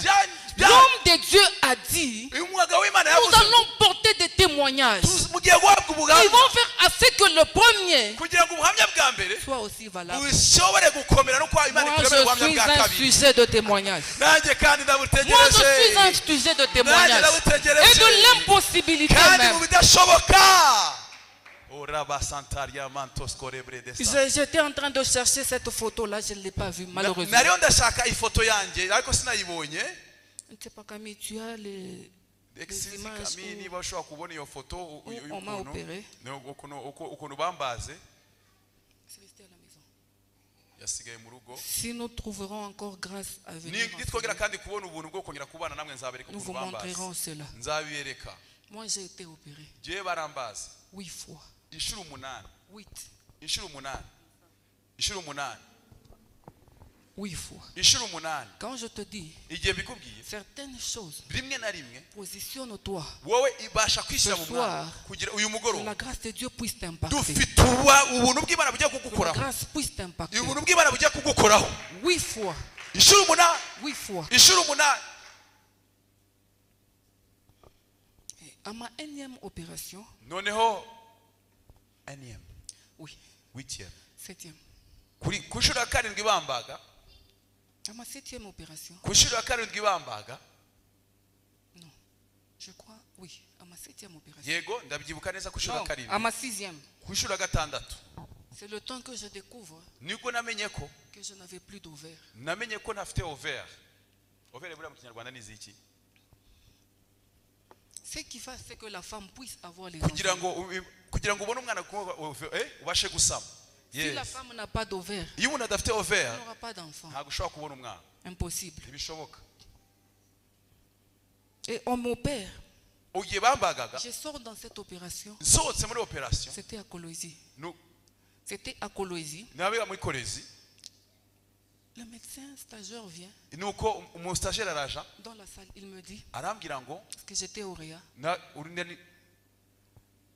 L'homme de Dieu a dit, uyu mwuga w'imana nous yavuze allons porter des témoignages. mugiye guhabwa Ils ubuhamya vont faire à ce que le premier kugira ngo ubuhamya bwa mbere soit aussi valable. bushobore gukomera no kwa imana Moi, ikuremera je ubuhamya suis bwa un kabiri. sujet de témoignage. nanjye kandi Moi, je suis un ndabutegereje sujet de témoignage. ndabutegereje. Et de l'impossibilité kandi même. mu bidashoboka oraba santaria mantos korebre de sa. J'étais en train de chercher cette photo-là, je ne l'ai pas vue, malheureusement. nariyo ndashaka ifoto yanjye ariko sinayibonye. Je ne sais pas, Camille, tu as les images Kami où niba ushobora kubona iyo foto on m'a opéré. ukuntu bambaze C'est resté à la maison. yasigaye mu rugo. Si nous trouverons encore grâce à venir, nitwongera kandi kubona ubuntu bwo kongera kubana namwe nzabereka nous ukuntu vous bambaze montrerons cela. nzabibereka. Moi, j'ai été opéré jewe barambaze 8 fois. inshuro 8 8. inshuro 8 inshuro 8 8 fois. inshuro 8 Quand je te dis igihe mbikubwiye certaines choses, rimwe na rimwe positionne-toi. wowe ibasha kwishyira mu Ce mwanya soir, kugira uyu Que mugoroba la grâce de Dieu puisse t'impacter. dufite ubuntu bw'imana bugiye Que la kugukoraho. grâce puisse t'impacter. ubuntu bw'imana bugiye kugukoraho 8 fois. inshuro 8 8 fois. inshuro 8 Et à ma énième opération, noneho NM oui, 8e 7e. ku nshuro ya 7 bambaga À ma 7e opération, ku nshuro ya 7 bambaga non, je crois, oui, à ma 7e opération. yego ndabyibuka neza ku nshuro ya Non, à 7 ma 6e. ku nshuro ya 6 C'est le temps que je découvre nibwo namenye ko que je n'avais plus d'ovaire. namenye ko ntafite ovaire buriya mu kinyarwanda ni iziki Ce qui fait, c'est que la femme puisse avoir les kugira enfants. ngo ubone umwana ubashe gusama. Si la femme n'a pas d'ovaire, iyo umuntu adafite ovaire elle n'aura pas d'enfant. ntabwo ushobora kubona umwana. Impossible. ntibishoboka. Et on m'opère. ugiye bambagaga Je sors dans cette opération. nsohotse muri operation C'était à Kolwezi. C'était à Kolwezi. nabera muri Kolwezi. Le médecin stagiaire vient nuko umustajere araja dans la salle. Il me dit, arambwira ngo parce que j'étais au Réa,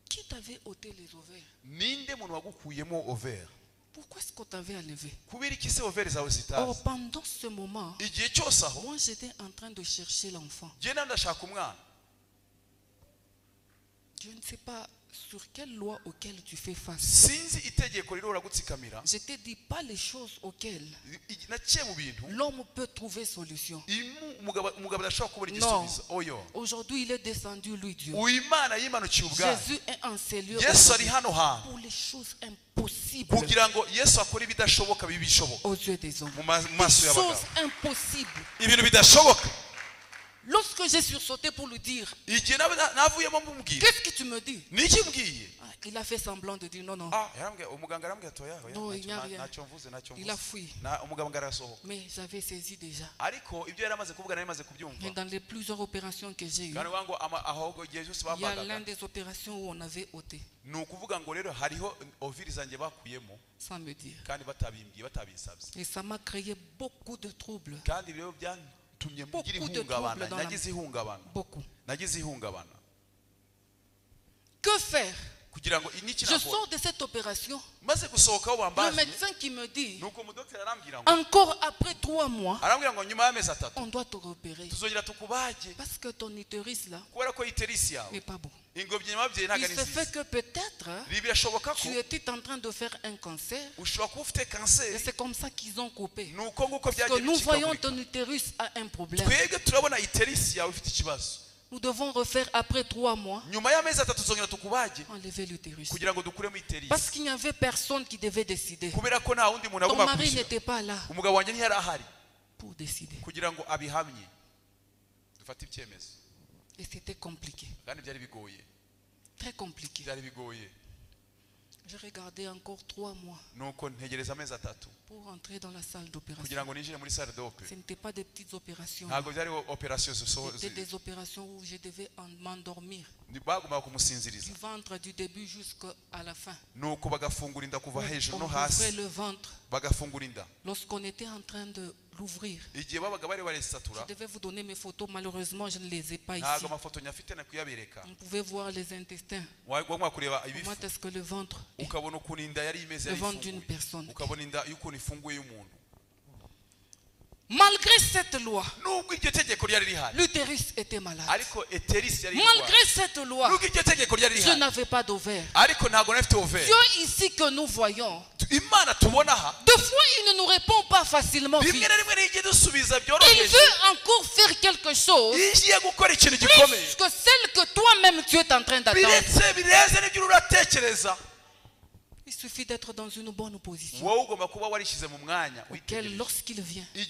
qui t'avait ôté les ovaires? ninde muntu wagukuyemo ovaire? Pourquoi est-ce qu'on t'avait enlevé? kubera iki se ovaire zawe Or, zitazi? pendant ce moment, igihe cyose aho moi j'étais en train de chercher l'enfant. genda ndashaka umwana. Je ne sais pas sur quelle loi auquel tu fais face. sinzi itegeko rero uragutsikamira. Je te dis pas les choses auxquelles naciye mu bintu l'homme peut trouver solution. umugabo adashobora kubona Non. igisubizo. oyo Aujourd'hui, il est descendu, lui, Dieu. uwimana yimanukiye ubwayo. Jésus est en ces lieux yesu ari aujourd'hui hano hantu pour les choses impossibles kugira ngo yesu akore ibidashoboka bibishoboka aux yeux des hommes. mu maso Des y'abagabo. choses impossibles. ibintu bidashoboka Lorsque j'ai sursauté pour lui dire, qu'est-ce que tu me dis? Il a fait semblant de dire non, non. Non, il n'y a rien. Il a fui. Mais j'avais saisi déjà. Mais dans les plusieurs opérations que j'ai eues, il y a l'une des opérations où on avait ôté. Sans me dire. Et ça m'a créé beaucoup de troubles. Beaucoup de troubles dans la... Beaucoup. Que faire? Je sors de cette opération. Le médecin qui me dit, encore après 3 mois, on doit te repérer. Parce que ton utérus là n'est pas bon. Il se fait que peut-être tu étais en train de faire un cancer. Et c'est comme ça qu'ils ont coupé. Parce que nous voyons ton utérus a un problème. Nous devons refaire après 3 mois. Enlever l'utérus. Parce qu'il n'y avait personne qui devait décider. Ton mari n'était pas là pour décider. Et c'était compliqué. Très compliqué. J'ai regardé encore 3 mois pour entrer dans la salle d'opération. Ce n'était pas des petites opérations. C'était des opérations où je devais m'endormir. Du ventre du début jusqu'à la fin. On ouvrait le ventre. Lorsqu'on était en train de l'ouvrir, je devais vous donner mes photos. Malheureusement, je ne les ai pas ici. Vous pouvez voir les intestins. Comment est-ce que le ventre est? Le ventre d'une personne. Malgré cette loi, l'utérus était malade. Malgré cette loi, je n'avais pas d'ovaire. Dieu ici que nous voyons, deux fois il ne nous répond pas facilement. Il veut encore faire quelque chose plus que celle que toi-même tu es en train d'attendre. Il suffit d'être dans une bonne position. Lorsqu'il vient, que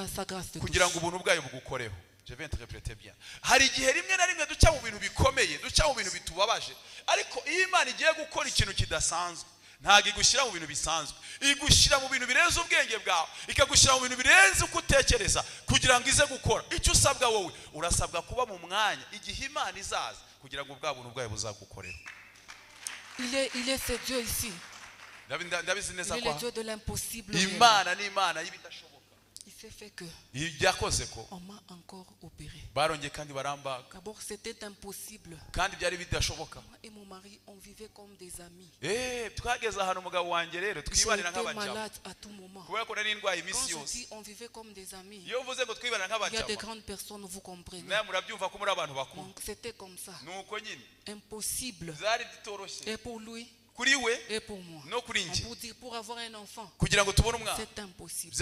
sa grâce te touche. Je vais interpréter bien. Hari igihe rimwe na rimwe duca mu bintu bikomeye, duca mu bintu bitubabaje, ariko iyo Imana igiye gukora ikintu kidasanzwe ntago igushyira mu bintu bisanzwe, igushyira mu bintu birenze ubwenge bwawe, ikagushyira mu bintu birenze uko utekereza kugira ngo ize gukora. Icyo usabwa wowe, urasabwa kuba mu mwanya igihe Imana izaza kugira ngo ubwa buntu bwawe buzagukorera. Il est ce Dieu ici. Il est le Dieu de l'impossible. Il s'est fait que on m'a encore opéré. D'abord c'était impossible. Moi et mon mari, on vivait comme des amis. J'étais malade à tout moment. Quand je dis on vivait comme des amis, il y a des grandes personnes, vous comprenez. Donc c'était comme ça. Impossible. Et pour lui et pour moi. On peut dire pour avoir un enfant, c'est impossible.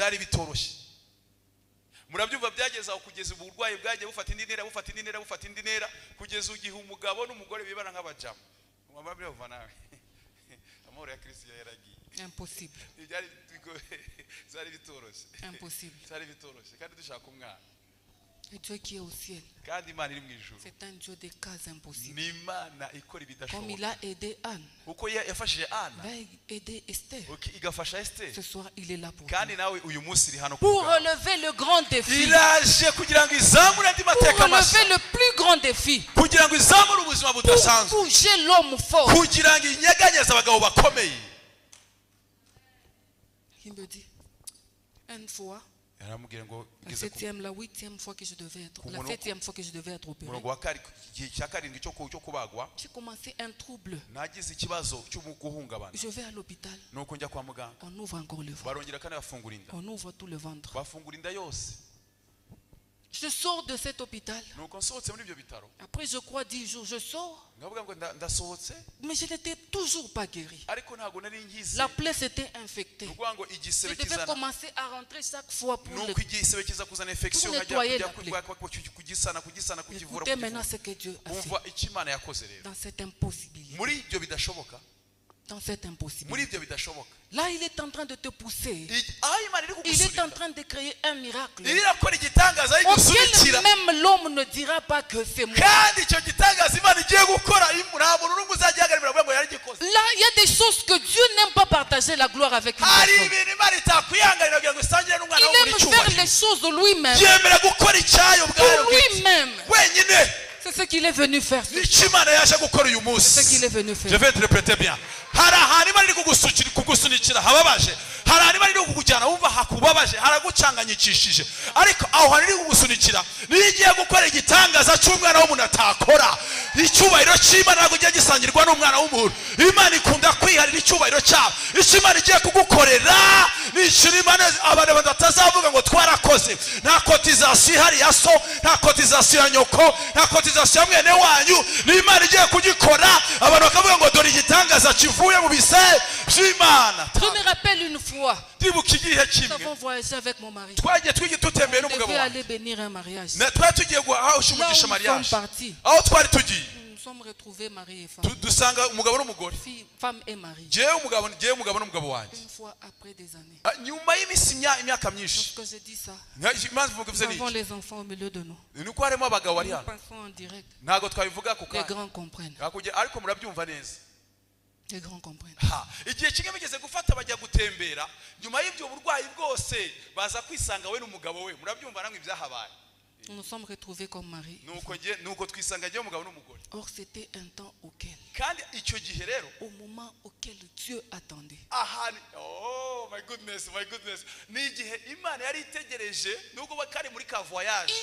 Murabyumva byageze aho kugeza uburwayi bwagiye bufata indi ntera kugeza ugihe umugabo n'umugore bibana nk'abajama. Mwababye uva nawe. Amahoro ya Kristo yaragiye. Impossible. Zari bitoroshe. Impossible. Zari bitoroshe kandi dushaka umwana. Le Dieu qui est au ciel, c'est un Dieu des cas impossibles. Comme il a aidé Anne, il va aider Esther. Ce soir, il est là pour relever le grand défi. Pour relever le plus grand défi. Pour bouger l'homme fort. Il me dit, une fois, la 7e, la 8e fois que je devais être, la 7e fois que je devais être opéré, j'ai commencé un trouble. Je vais à l'hôpital. On ouvre encore le ventre. On ouvre tout le ventre. Je sors de cet hôpital. Après je crois 10 jours, je sors. Mais je n'étais toujours pas guéri. La plaie s'était infectée. Je devais commencer à rentrer chaque fois pour nettoyer la plaie. Écoutez maintenant ce que Dieu a fait dans cette impossibilité. dans cette impossibilité. Là, il est en train de te pousser. Il est en train de créer un miracle. Auquel même l'homme ne dira pas que c'est moi. Là, il y a des choses que Dieu n'aime pas partager la gloire avec une personne. Il aime faire les choses lui-même. Pour lui-même. C'est ce qu'il est venu faire. C'est ce qu'il est venu faire. Je vais te répéter bien. hari ari bari kukujyana wumva hakubabaje haragucanganyikishije ariko aho hari kugusunikira nigiye gukora igitangaza cy'umwana w'umuntu atakora icyubahiro cy'Imana ntabwo giye gisangirwa n'umwana w'umuntu Imana ikunda kwiharira icyubahiro cyabo Imana igiye kugukorera nishira Imana abantu batazavuga ngo twarakoze nta kotizasiyo ihari ya so nta kotizasiyo ya nyoko nta kotizasiyo ya mwene wanyu ni Imana igiye kugikora abantu bakavuga ngo dore igitangaza kivuye mu bise by'Imana. Je me rappelle une fois nous avons voyagé avec mon mari. On devait aller bénir un mariage. Là où nous sommes partis, nous sommes retrouvés mari et femme. Femme et mari. Une fois après des années. Lorsque je dis ça, nous avons les enfants au milieu de nous. Nous passons en direct. Les grands comprennent. Les grands comprennent. Igihe kimwe bigeze gufata bajya gutembera nyuma y'ibyo burwayi bwose baza kwisanga we n'umugabo we murabyumva namwe ibyahabaye. Nous nous sommes retrouvés comme mari. Or c'était un temps auquel, au moment auquel Dieu attendait. Oh my goodness, my goodness. Il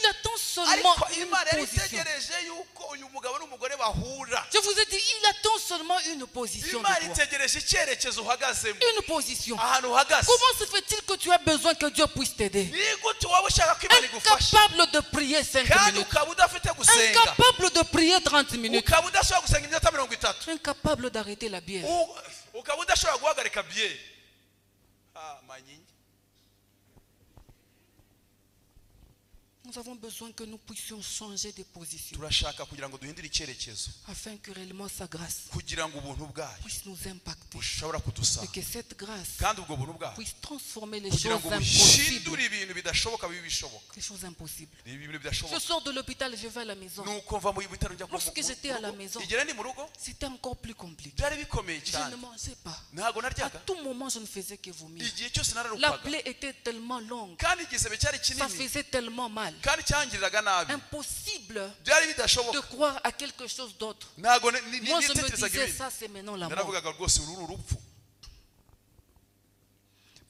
attend seulement une position. Je vous ai dit, il attend seulement une position. Une position. Comment se fait-il que tu as besoin que Dieu puisse t'aider? Incapable de prier 5 minutes. Incapable de prier 30 minutes. Incapable d'arrêter la bière. Nous avons besoin que nous puissions changer de position afin que réellement sa grâce puisse nous impacter et que cette grâce puisse transformer les choses impossibles. Les choses impossibles. Je sors de l'hôpital, je vais à la maison. Lorsque j'étais à la maison, c'était encore plus compliqué. Je ne mangeais pas. À tout moment, je ne faisais que vomir. La plaie était tellement longue. Ça faisait tellement mal. Impossible de croire à quelque chose d'autre. Moi je me disais ça c'est maintenant la mort.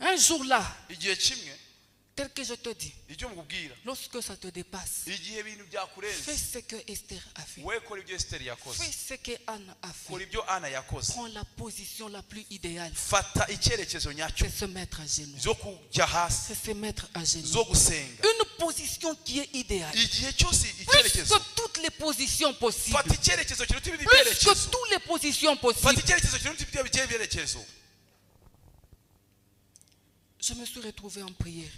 Un jour là, tel que je te dis, lorsque ça te dépasse, fais ce que Esther a fait. Fais ce que Anne a fait. Prends la position la plus idéale. C'est se mettre à genoux. C'est se mettre à genoux. Une position qui est idéale. Plus que toutes les positions possibles. Plus que toutes les positions possibles. Je me suis retrouvé en prière.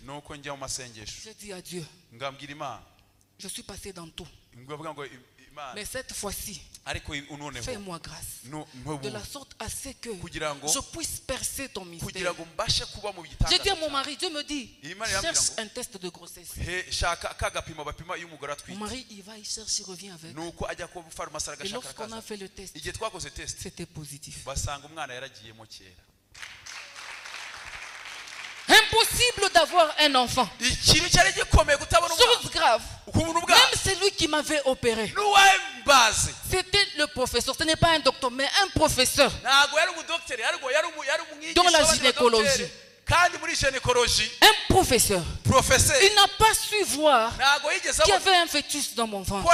J'ai dit à Dieu, je suis passé dans tout. Mais cette fois-ci, fais-moi grâce. De la sorte à ce que je puisse percer ton mystère. J'ai dit à mon mari, Dieu me dit, cherche un test de grossesse. Mon mari, il va, il cherche, il revient avec. Et lorsqu'on a fait le test, c'était positif. Impossible d'avoir un enfant. Chose grave. Même celui qui m'avait opéré, c'était le professeur. Ce n'est pas un docteur, mais un professeur dans la gynécologie. Un professeur. Il n'a pas su voir qu'il y avait un fœtus dans mon ventre.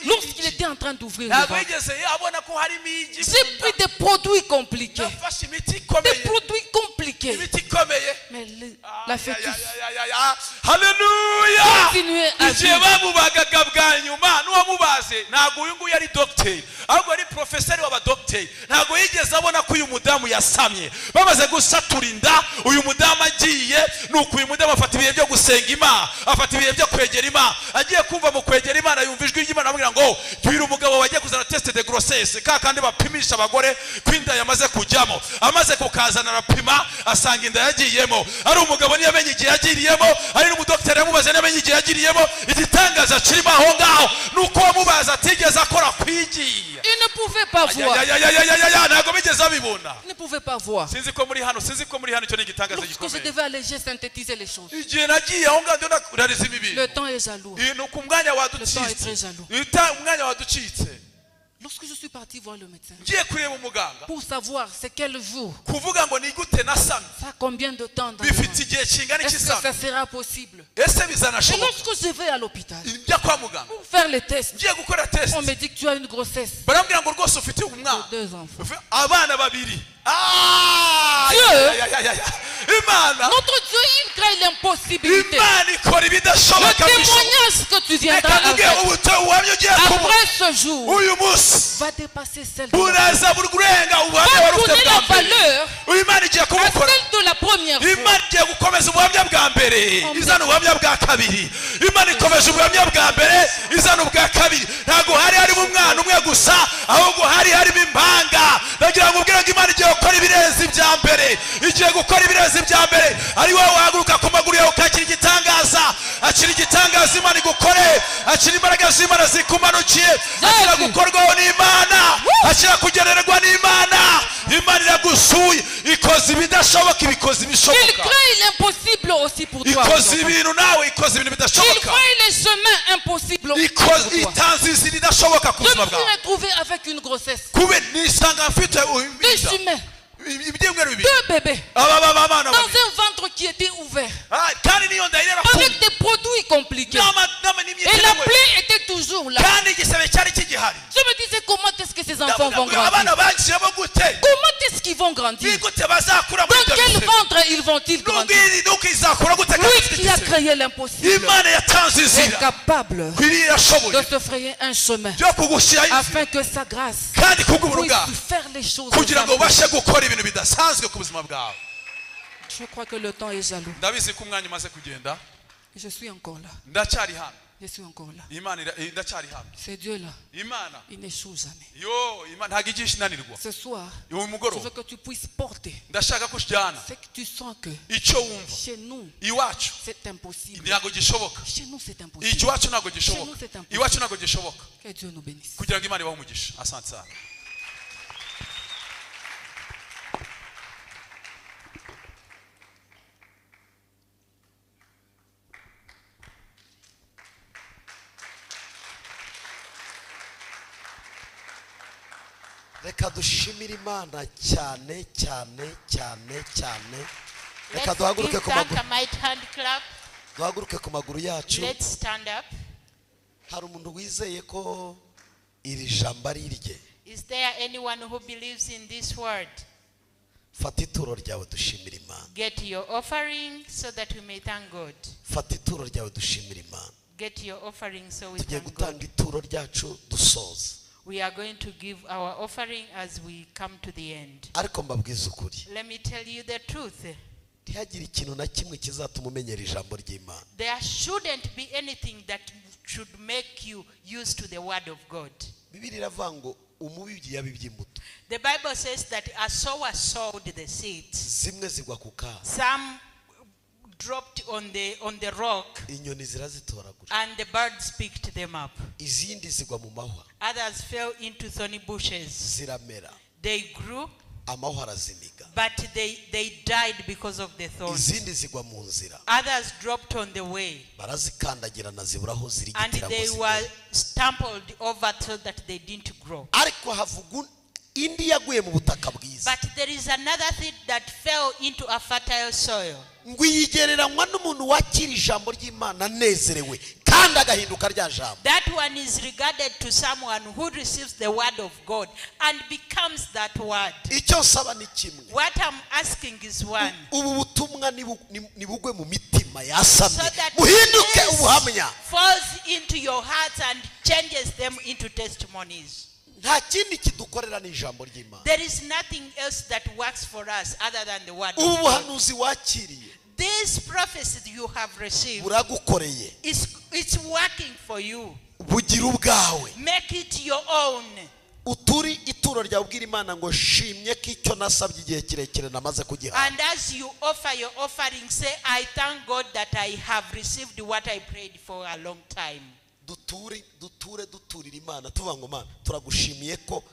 Lorsqu'il était en train d'ouvrir le ventre, j'ai pris des produits compliqués. Des produits compliqués. Mais la fœtus continuait à vivre. Umudamu agiye nuko uyu mudamu afata ibihe byo gusenga Imana afata ibihe byo kwegera Imana agiye kumva mu kwegera Imana yumva ijwi ry'Imana amubwira ngo twira umugabo wagiye kuzana test de grossesse kakandi bapimisha abagore kwinda yamaze kujyamo amaze kukazana arapima asanga inda yagiyemo ari umugabo niye amenye igihe yagiriyemo ari n'umudokiteri yamubaze n'amenye igihe yagiriyemo igitangaza kirimo aho ngaho nuko wamubaza atigeze akora kwigiye. Il ne pouvait pas voir. Ntago bigeze abibona. Il ne pouvait pas voir. Sinzi ko muri hano icyo ni igitangaza gikomeye. Lorsque je devais aller synthétiser les choses. Igihe nagiye aho ngaho ndariza imibiri. Le temps est jaloux. Umwanya waducitse. Le temps est très jaloux. Umwanya waducitse. Lorsque je suis parti voir le médecin pour savoir c'est quel jour, ça a combien de temps dans est-ce que ça sera possible? Et lorsque je vais à l'hôpital pour faire les tests, on me dit que tu as une grossesse de 2 enfants. Notre Dieu, il crée l'impossibilité. Le témoignage que tu viendras avec après ce jour va dépasser celle de va donner la valeur à celle de la première ari wowe wahaguruka ku maguru yawe ukakira igitangaza akira igitangaza Imana igukore akira imbaraga z'Imana zikumanukiye akira gukorwaho n'Imana akira kugererwa n'Imana Imana iragusuye ikoze ibidashoboka ibikoze ibishoboka. Il crée l'impossible aussi pour toi. Ikoze ibintu nawe ikoze ibintu bidashoboka. Il crée les chemins impossibles pour toi. Ikoze itanziza ibidashoboka ku buzima bwawe. Je me suis retrouvé avec une grossesse. Kube nisanga mfite des chemins. 2 bébés dans un ventre qui était ouvert avec des produits compliqués et la plaie était toujours là. Je me disais comment est-ce que ces enfants vont grandir, comment est-ce qu'ils vont grandir, dans quel ventre ils vont-ils grandir. Lui qui a créé l'impossible est capable de se frayer un chemin afin que sa grâce puisse faire les choses. Je crois que le temps est jaloux. Je suis encore là. Je suis encore là. C'est Dieu là. Il n'échoue jamais. Ce soir, je veux que tu puisses porter ce que tu sens que chez nous c'est impossible. Chez nous c'est impossible. Chez nous c'est impossible. Que Dieu nous bénisse. Reka dushimire Imana cyane cyane cyane cyane. Reka duhaguruke ku maguru. Duhaguruke ku maguru yacu. Let's stand up. Hari umuntu wizeye ko iri jambo ari irye? Is there anyone who believes in this word? Fata ituro ryawe dushimire Imana. Get your offering so that we may thank God. Fata ituro ryawe dushimire Imana. Get your offering so we thank God. Tugiye gutanga ituro ryacu dusoza. We are going to give our offering as we come to the end. Ariko mbabwiza ukuri. Let me tell you the truth. Ntihagire ikintu na kimwe kizatuma umenyera ijambo ry'Imana. There shouldn't be anything that should make you used to the word of God. Bibiliya iravuga ngo umubibyi yabibye imbuto. The Bible says that a sower sowed the seeds. Zimwe zigwa ku kawa. Some dropped on the rock inyoni zirazitoragura and the birds picked them up. Izindi zigwa mu mahwa. Others fell into thorny bushes. Ziramera. They grew amahwa arazimiga. But they died because of the thorns. Izindi zigwa mu nzira. Others dropped on the way. Barazikandagirana ziburaho zirigitira and they were stumbled over so that they didn't grow. Ariko havuga indi yaguye mu butaka bwiza. But there is another thing that fell into a fertile soil. Ngwiyigereranywa n'umuntu wakira ijambo ry'Imana nezerewe kandi agahinduka rya jambo. That one is regarded to someone who receives the word of God and becomes that word. Icyo nsaba ni kimwe. What I'm asking is one. Ubu butumwa nibugwe mu mitima yasamye. Muhinduke ubuhamya. Falls into your hearts and changes them into testimonies. There is nothing else that works for us other than the word of God. This prophecy you have received, it's working for you. Make it your own. uturi ituro ryawe ubwira Imana ngo shimye ko icyo nasabye igihe kirekire namaze kugiha. And as you offer your offering, say, I thank God that I have received what I prayed for a long time. duturira Imana tuvuga ngo Mana turagushimiye ko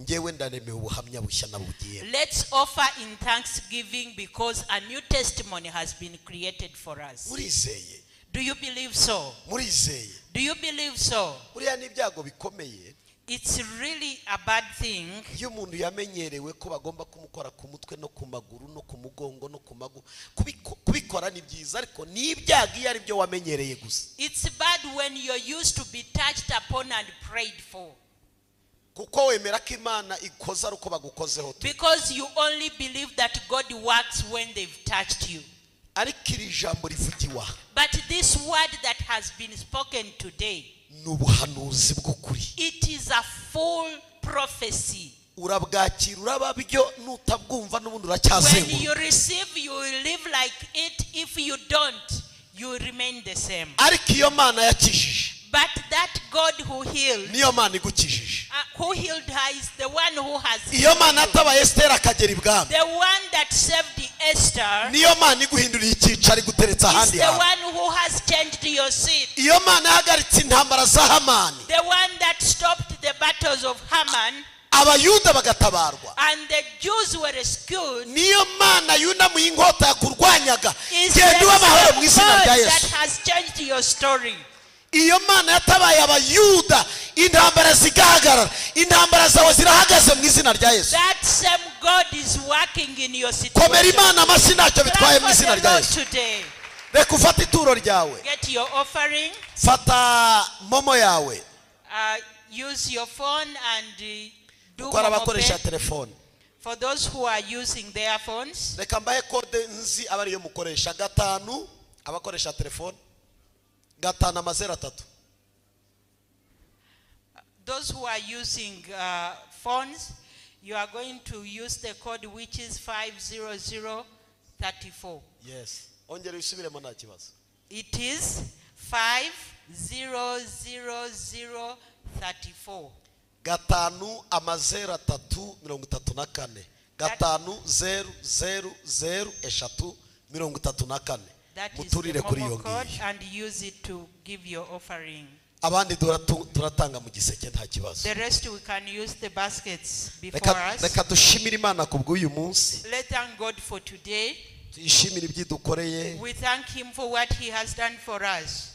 ngewe ndaremewe ubuhamya bushya nabugiye. Let's offer in thanksgiving because a new testimony has been created for us. Murizeye? Do you believe so? Murizeye? Do you believe so? Buriya n'ibyago bikomeye. It's really a bad thing. Iyo umuntu yamenyerewe ko bagomba kumukora ku mutwe no ku maguru no ku mugongo no ku magu kubikora ni byiza ariko n'ibyago iyo ari byo wamenyereye gusa. It's bad when you're used to be touched upon and prayed for. Kuko wemera ko Imana ikoza uko bagukozeho. Because you only believe that God works when they've touched you. Ariko iri jambo rivugiwa. But this word that has been spoken today, n'ubuhanuzi bw'ukuri. It is a full prophecy. Urabwakira urababyo nutabwumva n'ubundi uracyazenguruka. When you receive, you will live like it. If you don't, you will remain the same. Ariko iyo Mana yakijije. But that God who healed, niyo Mana igukijije. Who healed her is the one who has healed. Iyo Mana atabaye Esther akagera ibwami. The one that saved Esther, niyo Mana iguhinduriye icyicaro iguteretsa ahandi is the one who has changed your seat. Iyo Mana yahagaritse intambara za Hamani. The one that stopped the battles of Haman. Abayuda bagatabarwa. And the Jews were rescued. Niyo Mana yunamuye inkota yakurwanyaga. Is Genda ubamahoro mu izina rya that Yesu. has changed your story. Iyo Mana yatabaye abayuda intambara zigahagarara. Intambara zawe zirahagaze mu izina rya Yesu. That same God is working in your situation. Komera Imana amashyi ntacyo bitwaye mu izina rya Yesu. Reka ufate ituro ryawe. Get your offering. Fata momo yawe. Use your phone and do abakoresha telefone. For those who are using their phones. Reka mbahe kode nzi abariyo mukoresha 5 abakoresha telefone 5 Those who are using phones, you are going to use the code which is 50034. Yes. Ongera usubiremo nta kibazo. It is 50034. 5 amazero 334 5000334 That is the promo code and use it to give your offering. Abandi turatanga mu giseke nta kibazo. The rest we can use the baskets before us. Reka dushimire Imana kubw'uyu munsi. Let's thank God for today. Tuyishimire ibyidukoreye. We thank him for what he has done for us.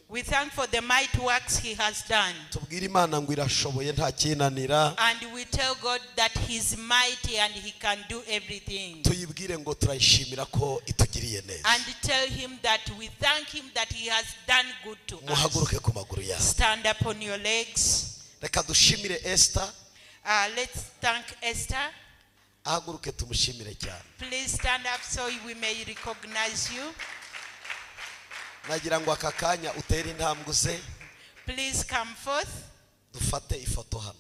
We thank for the mighty works he has done. Tubwire Imana ngo irashoboye nta kinanira. And we tell God that he's mighty and he can do everything. Tuyibwire ngo turayishimira ko itugiriye neza. And tell him that we thank him that he has done good to us. Muhaguruke ku maguru yawe. Stand up on your legs. Reka dushimire Esther. Let's thank Esther. Ahaguruke tumushimire cyane. Please stand up so we may recognize you. Nagira ngo akakanya utere intambwe ze. Please come forth. Dufate ifoto hano.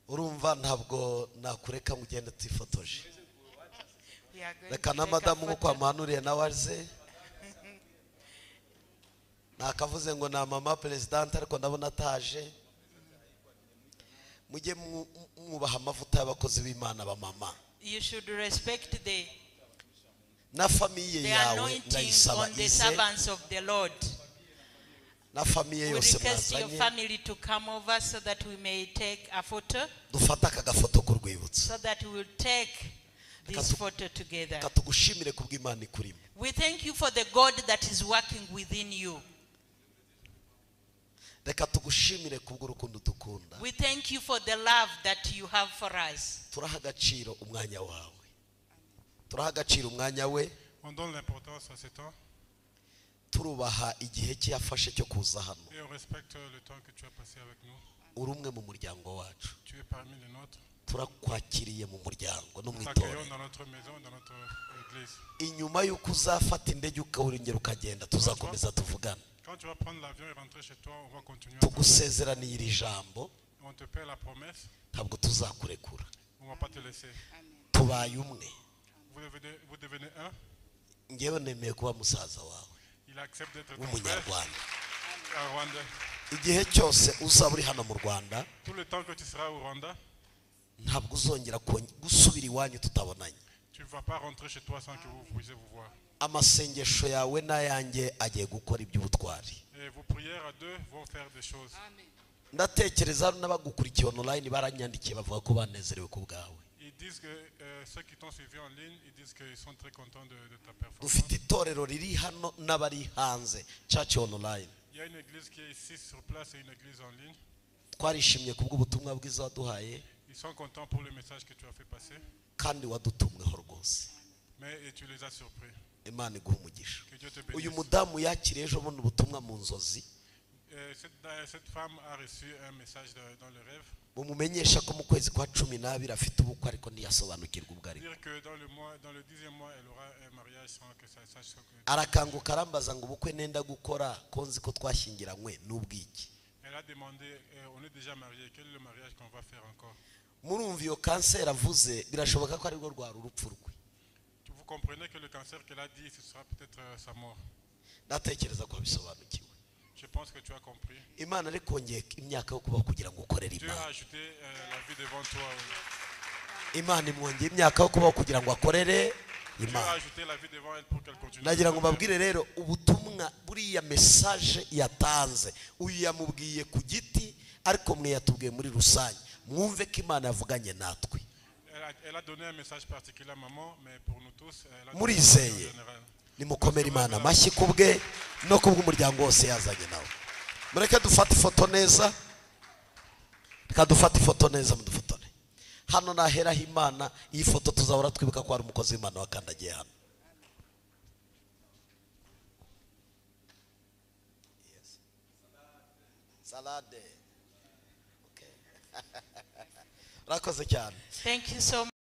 Urumva ntabwo nakureka mugende tifotoje. Reka na madamu uko amanuriye nawaze. Nakavuze ngo na mama president ariko ndabona taje. Mujye mwubaha amavuta y'abakozi b'Imana ba mama. You should respect the na famiye yawe on the servants of the Lord. Na famiye yose request your family to come over so that we may take a photo. Dufata kagafoto ku rwibutso. So that we will take this photo together. Katugushimire kubw'Imana ikurimo. We thank you for the God that is working within you. Reka tugushimire kubw'urukundo dukunda. We thank you for the love that you have for us. Turaha agaciro umwanya wawe. Turaha agaciro umwanya we. On donne l'importance à ce temps. Turubaha igihe cye yafashe cyo kuza hano. Et on respecte le temps que tu as passé avec nous. Urumwe mu muryango wacu. Tu es parmi les nôtres. Turakwakiriye mu muryango no mu itorero. T'accueillons dans notre maison, dans notre église. Inyuma y'uko uzafata indege ukahurengera ukagenda tuzakomeza tuvugana. Quand tu vas prendre l'avion et rentrer chez toi, on va continuer. Tugusezeraniye iri jambo. On te paie la promesse. Ntabwo tuzakurekura. On va pas te laisser. Tubaye umwe. Vous devenez un. Ngewe nemeye kuba musaza wawe. Il accepte d'être ton frère. Un Rwandais. igihe cyose uzaba uri hano mu Rwanda, tout le temps que tu seras au Rwanda, ntabwo uzongera gusubira iwanyu tutabonanye. tu ne vas pas rentrer chez toi sans que vous puissiez vous voir. Amasengesho yawe n'ayanjye agiye gukora iby'ubutwari. Et vos prières à deux vont faire des choses. Ndatekereza n'abagukurikiye online baranyandikiye bavuga ko banezerewe ku bwawe. Ils disent que ceux qui t'ont suivi en ligne, ils disent qu'ils sont très contents de ta performance. Dufite itorero riri hano n'abari hanze, church online. Il y a une église qui est ici sur place et une église en ligne. Twarishimye kubw'ubutumwa bwiza waduhaye. Ils sont contents pour le message que tu as fait passer. Kandi wadutumweho rwose. Mais tu les as surpris. Imana iguha umugisha. Que Dieu te bénisse. Uyu mudamu yakiriye ejo bundi ubutumwa mu nzozi. Cette femme a reçu un message dans le rêve. Bumumenyesha ko mu kwezi kwa 12 afite ubukwe ariko ntiyasobanukirwa ubwo ari. Dire que dans le 10e mois elle aura un mariage sans que ça sache ce que. Arakanguka arambaza ngo ubukwe nenda gukora ko nzi ko twashyingiranywe n'ubwiki. Elle a demandé, on est déjà mariés, quel est le mariage qu'on va faire encore? Murumva iyo cancer avuze birashoboka ko ari rwo rwara urupfu rwe. Vous comprenez que le cancer qu'elle a dit ce sera peut-être sa mort. Ndatekereza ko bisobanukiwe. Je pense que tu as compris. Imana ari kongera imyaka yo kubaho kugira ngo ukorere Imana. Dieu a ajouté la vie devant toi. Imana imwongera imyaka yo kubaho kugira ngo akorere Dieu a Imana. ajouté la vie devant elle pour qu'elle continue. Nagira ngo mbabwire rero ubutumwa buriya message yatanze uyu yamubwiye ku giti ariko mwe yatubwiye muri rusange mwumve ko Imana yavuganye natwe. Elle a donné un message particulier à maman, mais pour nous tous, elle a donné Murizeye en général. nimukomere Imana amashyi kubwe no kubw'umuryango wose yazanye nawe. Mureke dufate ifoto neza. Reka dufate ifoto neza mudufotore. Hano naheraho Imana iyi foto tuzahora twibuka ko ari umukozi w'Imana wakandagiye hano. Yes. Salade. Okay. Rakoze cyane. Thank you so much.